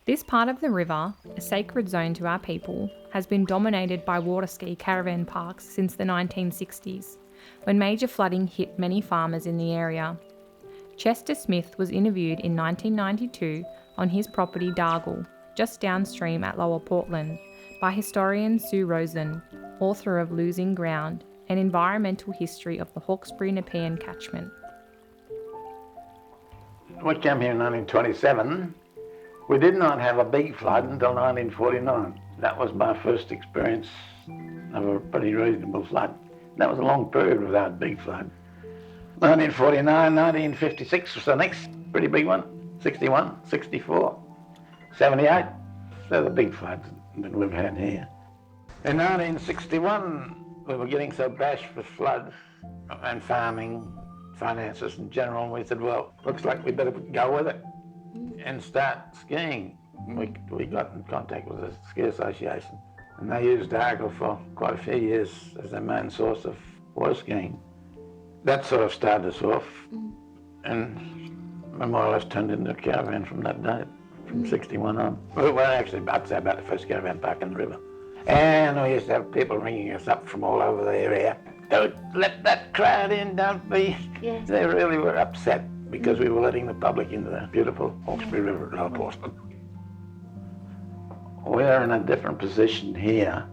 This part of the river, a sacred zone to our people, has been dominated by waterski caravan parks since the 1960s, when major flooding hit many farmers in the area. Chester Smith was interviewed in 1992 on his property Dargle, just downstream at Lower Portland, by historian Sue Rosen, author of Losing Ground, an environmental history of the Hawkesbury Nepean catchment. We came here in 1927. We did not have a big flood until 1949. That was my first experience of a pretty reasonable flood. That was a long period without a big flood. 1949, 1956 was the next pretty big one. 61, 64, 78. They're the big floods that we've had here. In 1961, we were getting so bashed with floods and farming, finances in general, and we said, well, looks like we better go with it and start skiing. We got in contact with the ski association, and they used Dargle for quite a few years as their main source of water skiing. That sort of started us off, and we more or less turned into a caravan from that date, from 61 on. Well, actually, I'd say about the first caravan park in the river. And we used to have people ringing us up from all over the area. Don't let that crowd in, don't be. Yeah. They really were upset because we were letting the public into the beautiful Hawkesbury River at Lower Portland. We're in a different position here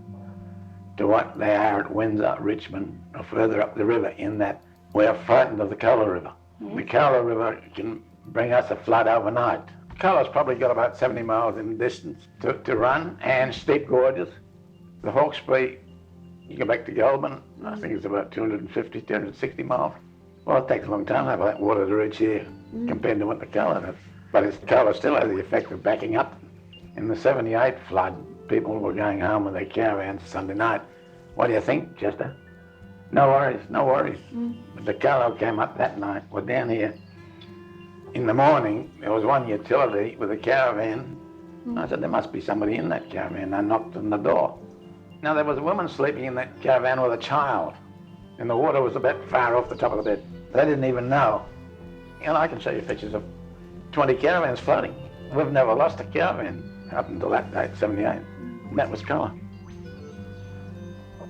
to what they are at Windsor, Richmond, or further up the river, in that we're frightened of the Cola River. Yeah. The Cola River can bring us a flood overnight. Cola's probably got about 70 miles in distance to run, and steep gorges. The Hawkesbury You go back to Dyarubbin, I think it's about 250, 260 miles. Well, it takes a long time for that water to reach here compared to what the colour does. But its colour still has the effect of backing up. In the 78 flood, people were going home with their caravans Sunday night. What do you think, Chester? No worries, no worries. But the colour came up that night. We're down here. In the morning, there was one utility with a caravan. I said, there must be somebody in that caravan. I knocked on the door. Now, there was a woman sleeping in that caravan with a child, and the water was a bit far off the top of the bed. They didn't even know. And I can show you pictures of 20 caravans floating. We've never lost a caravan up until that date, 78. And that was colour.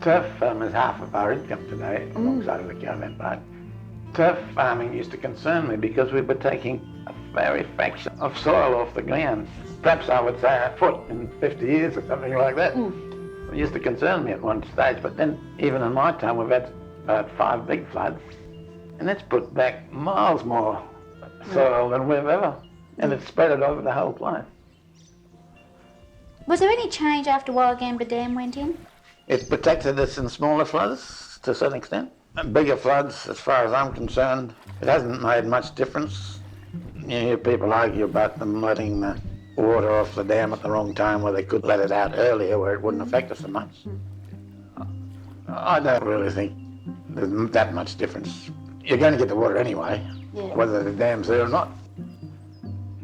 Turf is half of our income today, alongside of the caravan park. Turf farming used to concern me because we were taking a very fraction of soil off the ground. Perhaps I would say a foot in 50 years or something like that. It used to concern me at one stage, but then even in my time we've had about 5 big floods, and it's put back miles more soil than we've ever, and it's spread it over the whole place. Was there any change after Warragamba Dam went in? It protected us in smaller floods to a certain extent. Bigger floods, as far as I'm concerned, it hasn't made much difference. You hear people argue about them letting the water off the dam at the wrong time, where they could let it out earlier where it wouldn't affect us so much. I don't really think there's that much difference. You're going to get the water anyway, whether the dam's there or not.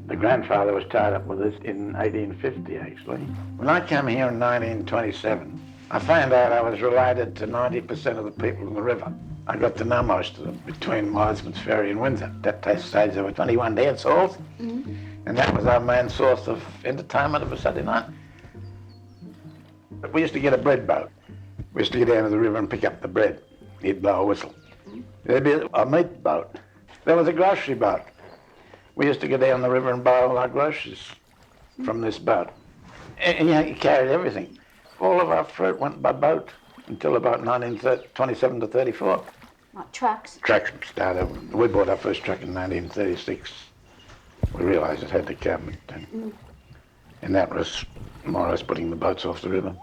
The grandfather was tied up with us in 1850, actually. When I came here in 1927, I found out I was related to 90% of the people in the river. I got to know most of them between Wiseman's Ferry and Windsor. At that stage there were 21 dance halls, and that was our main source of entertainment of a Saturday night. But we used to get a bread boat. We used to get down to the river and pick up the bread. He'd blow a whistle. There'd be a meat boat. There was a grocery boat. We used to go down the river and buy all our groceries from this boat. And you carried everything. All of our fruit went by boat until about 1927 to 34. Like trucks? Trucks started. We bought our first truck in 1936. We realised it had to come, and that was more or less putting the boats off the river.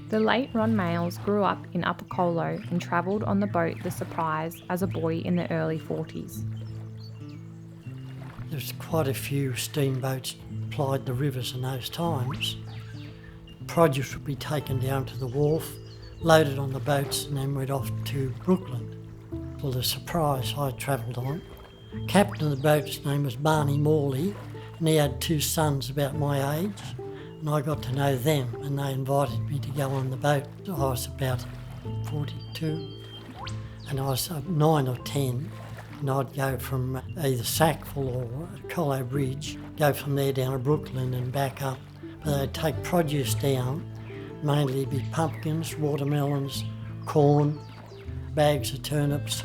The late Ron Males grew up in Upper Colo and travelled on the boat The Surprise as a boy in the early 40s. There's quite a few steamboats plied the rivers in those times. Produce would be taken down to the wharf, loaded on the boats, and then went off to Brooklyn. Well, The Surprise I travelled on. Captain of the boat's name was Barney Morley, and he had 2 sons about my age. And I got to know them, and they invited me to go on the boat. I was about 42, and I was 9 or 10, and I'd go from either Sackville or Colo Bridge, go from there down to Brooklyn and back up. But they'd take produce down, mainly be pumpkins, watermelons, corn, bags of turnips,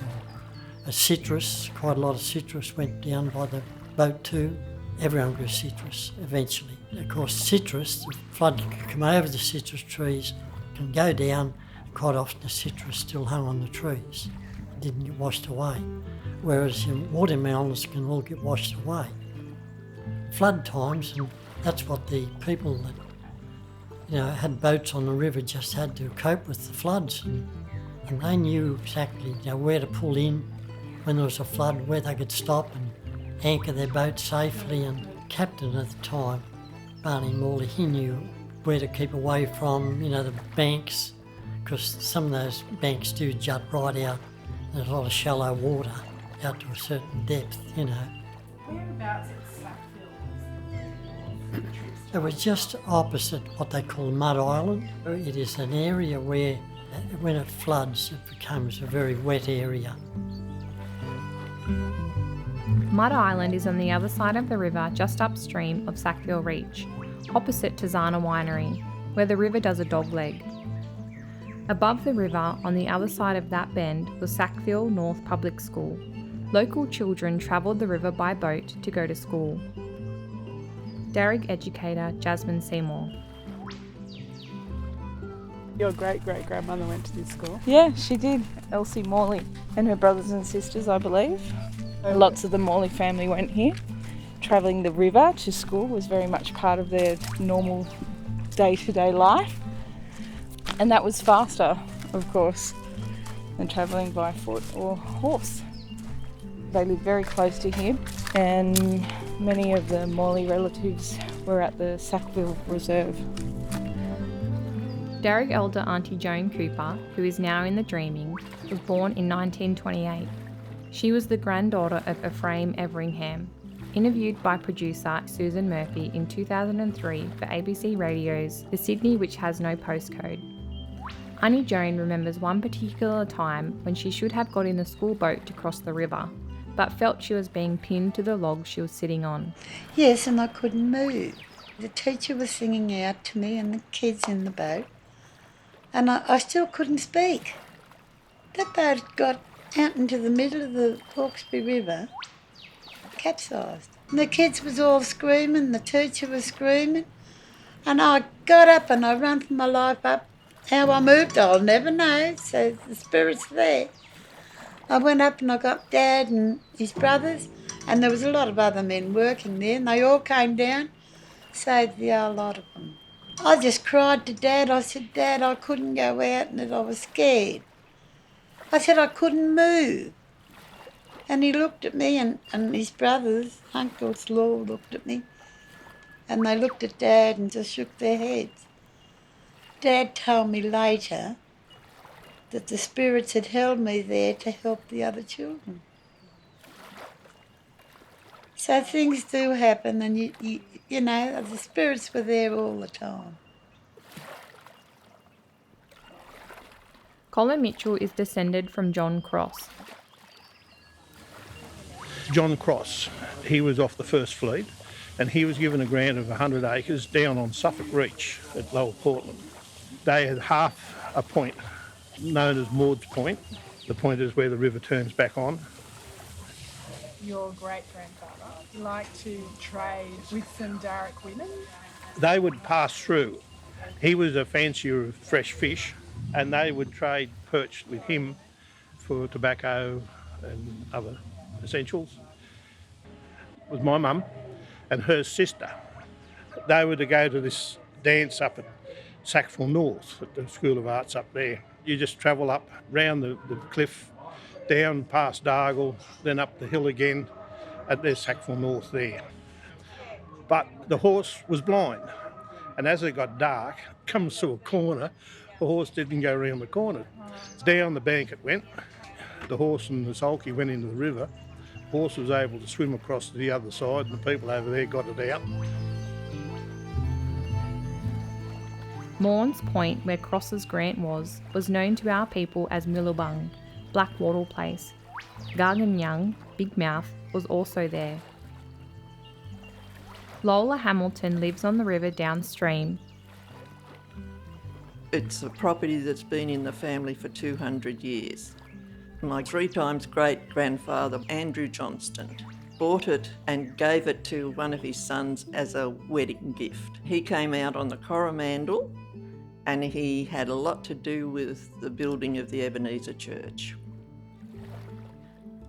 or citrus. Quite a lot of citrus went down by the boat too. Everyone grew citrus eventually. Of course, citrus, the flood can come over the citrus trees, can go down, and quite often the citrus still hung on the trees. It didn't get washed away. Whereas your watermelons can all get washed away. Flood times, and that's what the people that had boats on the river just had to cope with the floods, and they knew exactly where to pull in when there was a flood, where they could stop and anchor their boat safely. And captain at the time, Barney Morley, he knew where to keep away from, the banks, because some of those banks do jut right out. There's a lot of shallow water out to a certain depth, Whereabouts at Sackville? It was just opposite what they call Mud Island. It is an area where, when it floods, it becomes a very wet area. Mud Island is on the other side of the river, just upstream of Sackville Reach, opposite Tizzana Winery, where the river does a dogleg. Above the river, on the other side of that bend, was Sackville North Public School. Local children travelled the river by boat to go to school. Dharug educator Jasmine Seymour. Your great-great-grandmother went to this school? Yeah, she did. Elsie Morley and her brothers and sisters, I believe. Lots of the Morley family went here. Travelling the river to school was very much part of their normal day-to-day life. And that was faster, of course, than travelling by foot or horse. They lived very close to here, and many of the Morley relatives were at the Sackville Reserve. Dharug elder Auntie Joan Cooper, who is now in the Dreaming, was born in 1928. She was the granddaughter of Ephraim Everingham. Interviewed by producer Susan Murphy in 2003 for ABC Radio's The Sydney Which Has No Postcode. Auntie Joan remembers one particular time when she should have got in the school boat to cross the river, but felt she was being pinned to the log she was sitting on. Yes, and I couldn't move. The teacher was singing out to me and the kids in the boat, and I still couldn't speak. That boat got out into the middle of the Hawkesbury River, capsized. And the kids was all screaming, the teacher was screaming, and I got up and I ran for my life up. How I moved, I'll never know, so the spirit's there. I went up and I got Dad and his brothers, and there was a lot of other men working there, and they all came down, saved the whole lot of them. I just cried to Dad. I said, Dad, I couldn't go out and I was scared. I said I couldn't move. And he looked at me and his brothers, uncles, all looked at me, and they looked at Dad and just shook their heads. Dad told me later that the spirits had held me there to help the other children. So things do happen, and you know, the spirits were there all the time. Colin Mitchell is descended from John Cross. John Cross, he was off the First Fleet, and he was given a grant of 100 acres down on Suffolk Reach at Lower Portland. They had half a point known as Maud's Point. The point is where the river turns back on. Your great-grandfather liked to trade with some Dharug women? They would pass through. He was a fancier of fresh fish, and they would trade perch with him for tobacco and other essentials. It was my mum and her sister. They were to go to this dance up at Sackville North, at the School of Arts up there. You just travel up round the cliff, down past Dargle, then up the hill again, and there's Sackville North there. But the horse was blind, and as it got dark, comes to a corner, the horse didn't go round the corner. Down the bank it went. The horse and the sulky went into the river. The horse was able to swim across to the other side, and the people over there got it out. Morns Point, where Cross's grant was known to our people as Millabung, Black Wattle Place. Gargan Young, Big Mouth, was also there. Lola Hamilton lives on the river downstream. It's a property that's been in the family for 200 years. My 3 times great-grandfather, Andrew Johnston, bought it and gave it to one of his sons as a wedding gift. He came out on the Coromandel, and he had a lot to do with the building of the Ebenezer Church.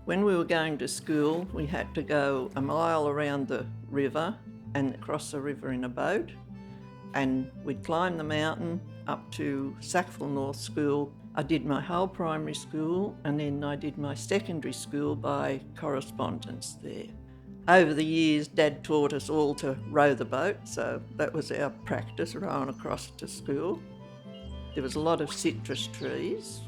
When we were going to school, we had to go a mile around the river and cross the river in a boat, and we'd climb the mountain up to Sackville North School. I did my whole primary school, and then I did my secondary school by correspondence there. Over the years, Dad taught us all to row the boat, so that was our practice, rowing across to school. There was a lot of citrus trees,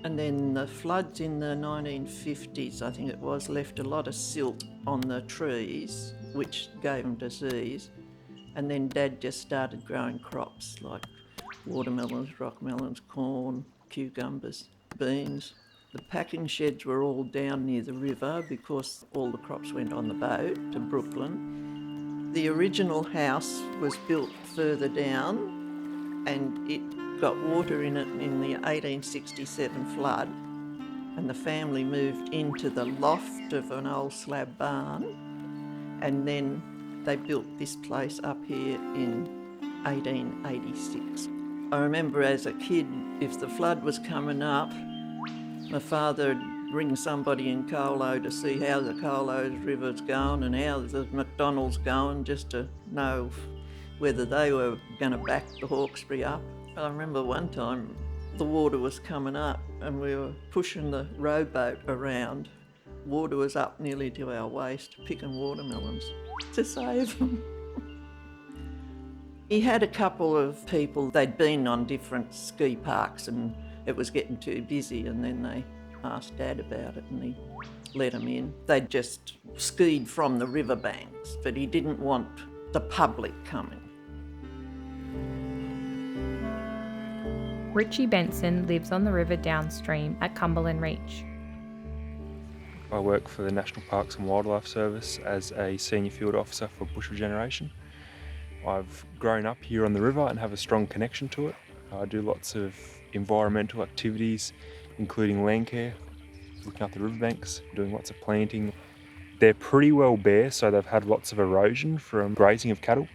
and then the floods in the 1950s, I think it was, left a lot of silt on the trees, which gave them disease. And then Dad just started growing crops like watermelons, rock melons, corn, cucumbers, beans. The packing sheds were all down near the river because all the crops went on the boat to Brooklyn. The original house was built further down, and it got water in it in the 1867 flood, and the family moved into the loft of an old slab barn, and then they built this place up here in 1886. I remember as a kid, if the flood was coming up, my father would ring somebody in Colo to see how the Colo's river's going and how the McDonald's going, just to know whether they were going to back the Hawkesbury up. I remember one time the water was coming up and we were pushing the rowboat around. Water was up nearly to our waist, picking watermelons to save them. He had a couple of people, they'd been on different ski parks and it was getting too busy, and then they asked Dad about it and he let them in. They'd just skied from the riverbanks, but he didn't want the public coming. Richie Benson lives on the river downstream at Cumberland Reach. I work for the National Parks and Wildlife Service as a senior field officer for bush regeneration. I've grown up here on the river and have a strong connection to it. I do lots of environmental activities, including land care, looking after the riverbanks, doing lots of planting. They're pretty well bare, so they've had lots of erosion from grazing of cattle.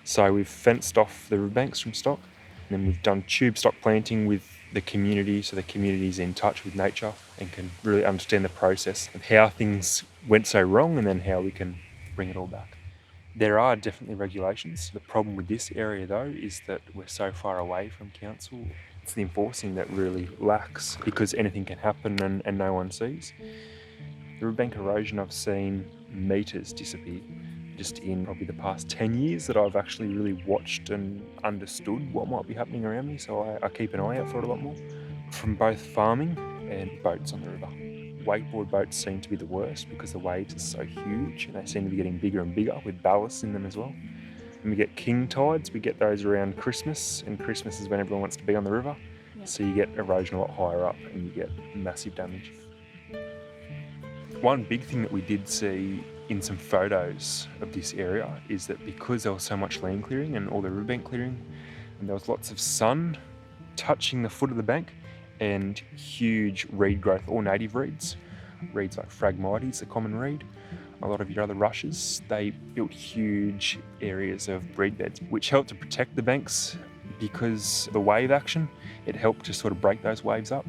So we've fenced off the riverbanks from stock, and then we've done tube stock planting with the community, so the community's in touch with nature and can really understand the process of how things went so wrong and then how we can bring it all back. There are definitely regulations. The problem with this area though is that we're so far away from council. It's the enforcing that really lacks because anything can happen and no one sees. The riverbank erosion, I've seen metres disappear just in probably the past 10 years that I've actually really watched and understood what might be happening around me, so I keep an eye out for it a lot more. From both farming and boats on the river. Wakeboard boats seem to be the worst because the waves are so huge and they seem to be getting bigger and bigger with ballast in them as well. When we get king tides, we get those around Christmas, and Christmas is when everyone wants to be on the river, so you get erosion a lot higher up and you get massive damage. One big thing that we did see in some photos of this area is that because there was so much land clearing and all the riverbank clearing, and there was lots of sun touching the foot of the bank and huge reed growth, all native reeds. Reeds like Phragmites, the common reed. A lot of your other rushes, they built huge areas of reed beds, which helped to protect the banks because the wave action, it helped to sort of break those waves up.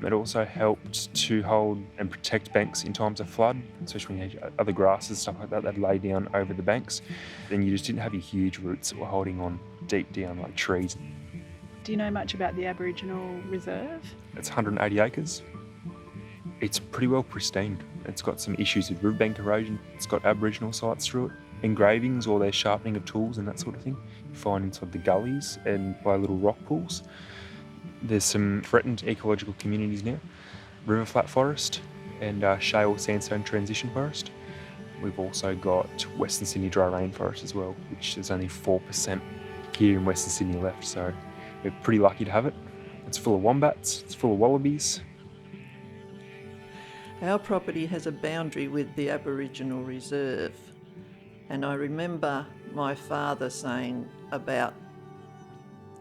It also helped to hold and protect banks in times of flood, especially when you had other grasses, stuff like that, that lay down over the banks. Then you just didn't have your huge roots that were holding on deep down like trees. Do you know much about the Aboriginal Reserve? It's 180 acres. It's pretty well pristine. It's got some issues with riverbank erosion. It's got Aboriginal sites through it, engravings or their sharpening of tools and that sort of thing. You find inside the gullies and by little rock pools. There's some threatened ecological communities now. River flat forest and shale sandstone transition forest. We've also got Western Sydney dry rainforest as well, which is only 4% here in Western Sydney left, so we're pretty lucky to have it. It's full of wombats, it's full of wallabies. Our property has a boundary with the Aboriginal Reserve, and I remember my father saying about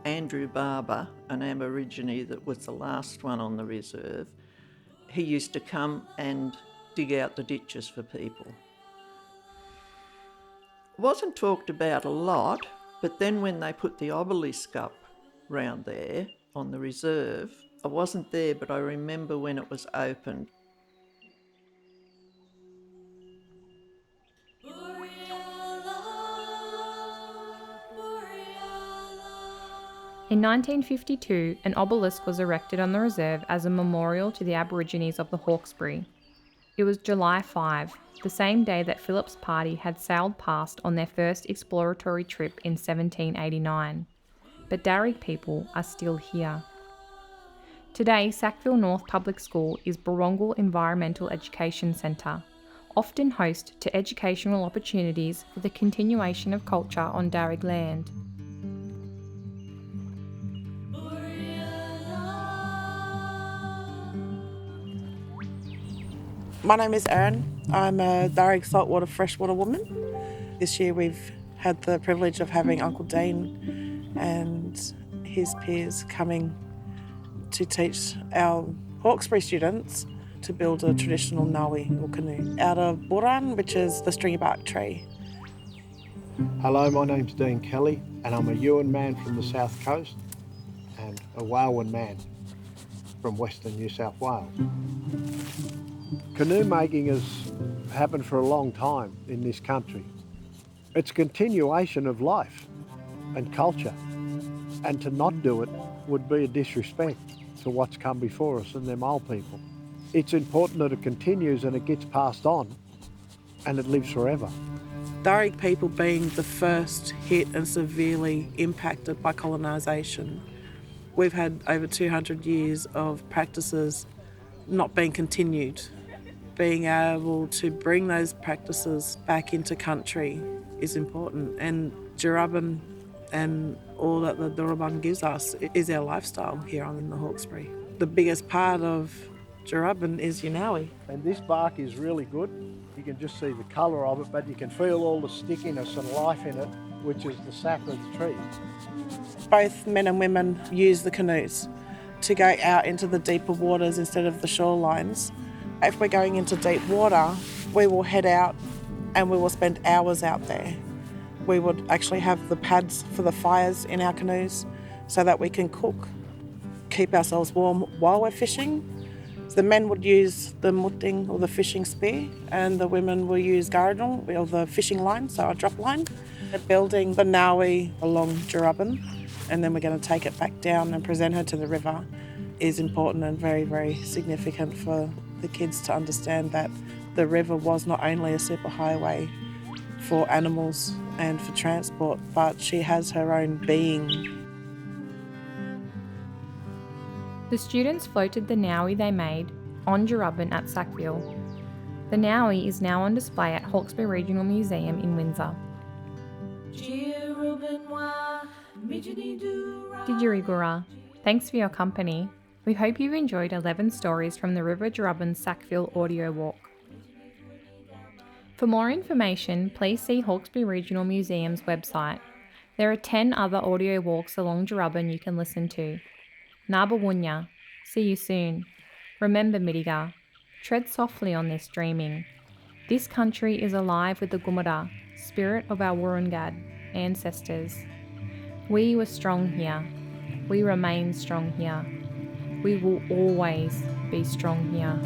Andrew Barber, an Aborigine that was the last one on the reserve. He used to come and dig out the ditches for people. It wasn't talked about a lot, but then when they put the obelisk up round there on the reserve, I wasn't there, but I remember when it was opened. In 1952, an obelisk was erected on the reserve as a memorial to the Aborigines of the Hawkesbury. It was July 5, the same day that Phillip's party had sailed past on their first exploratory trip in 1789. But Dharug people are still here. Today, Sackville North Public School is Brewongle Environmental Education Centre, often host to educational opportunities for the continuation of culture on Dharug land. My name is Erin. I'm a Dharug saltwater freshwater woman. This year we've had the privilege of having Uncle Dean and his peers coming to teach our Hawkesbury students to build a traditional ngawi or canoe out of boran, which is the stringy bark tree. Hello, my name's Dean Kelly and I'm a Yuin man from the South Coast and a Walewan man from Western New South Wales. Canoe making has happened for a long time in this country. It's a continuation of life and culture, and to not do it would be a disrespect to what's come before us and them old people. It's important that it continues and it gets passed on and it lives forever. Dharug people being the first hit and severely impacted by colonisation. We've had over 200 years of practices not being continued. Being able to bring those practices back into country is important, and Dyarubbin and all that the Dyarubbin gives us is our lifestyle here on the Hawkesbury. The biggest part of Dyarubbin is Yunawi. And this bark is really good. You can just see the colour of it, but you can feel all the stickiness and life in it, which is the sap of the tree. Both men and women use the canoes to go out into the deeper waters instead of the shorelines. If we're going into deep water, we will head out and we will spend hours out there. We would actually have the pads for the fires in our canoes so that we can cook, keep ourselves warm while we're fishing. The men would use the muting or the fishing spear, and the women will use garadong or the fishing line, so a drop line. They're building the nawi along Dyarubbin, and then we're going to take it back down and present her to the river, is important and very, very significant for the kids to understand that the river was not only a superhighway for animals and for transport, but she has her own being. The students floated the Nawi they made on Dyarubbin at Sackville. The Nawi is now on display at Hawkesbury Regional Museum in Windsor. Didjurigura, thanks for your company. We hope you've enjoyed 11 stories from the River Dyarubbin Sackville audio walk. For more information, please see Hawkesbury Regional Museum's website. There are 10 other audio walks along Dyarubbin you can listen to. Nabawunya, see you soon. Remember Midiga, tread softly on this dreaming. This country is alive with the Gumara, spirit of our Wurrungad ancestors. We were strong here. We remain strong here. We will always be strong here.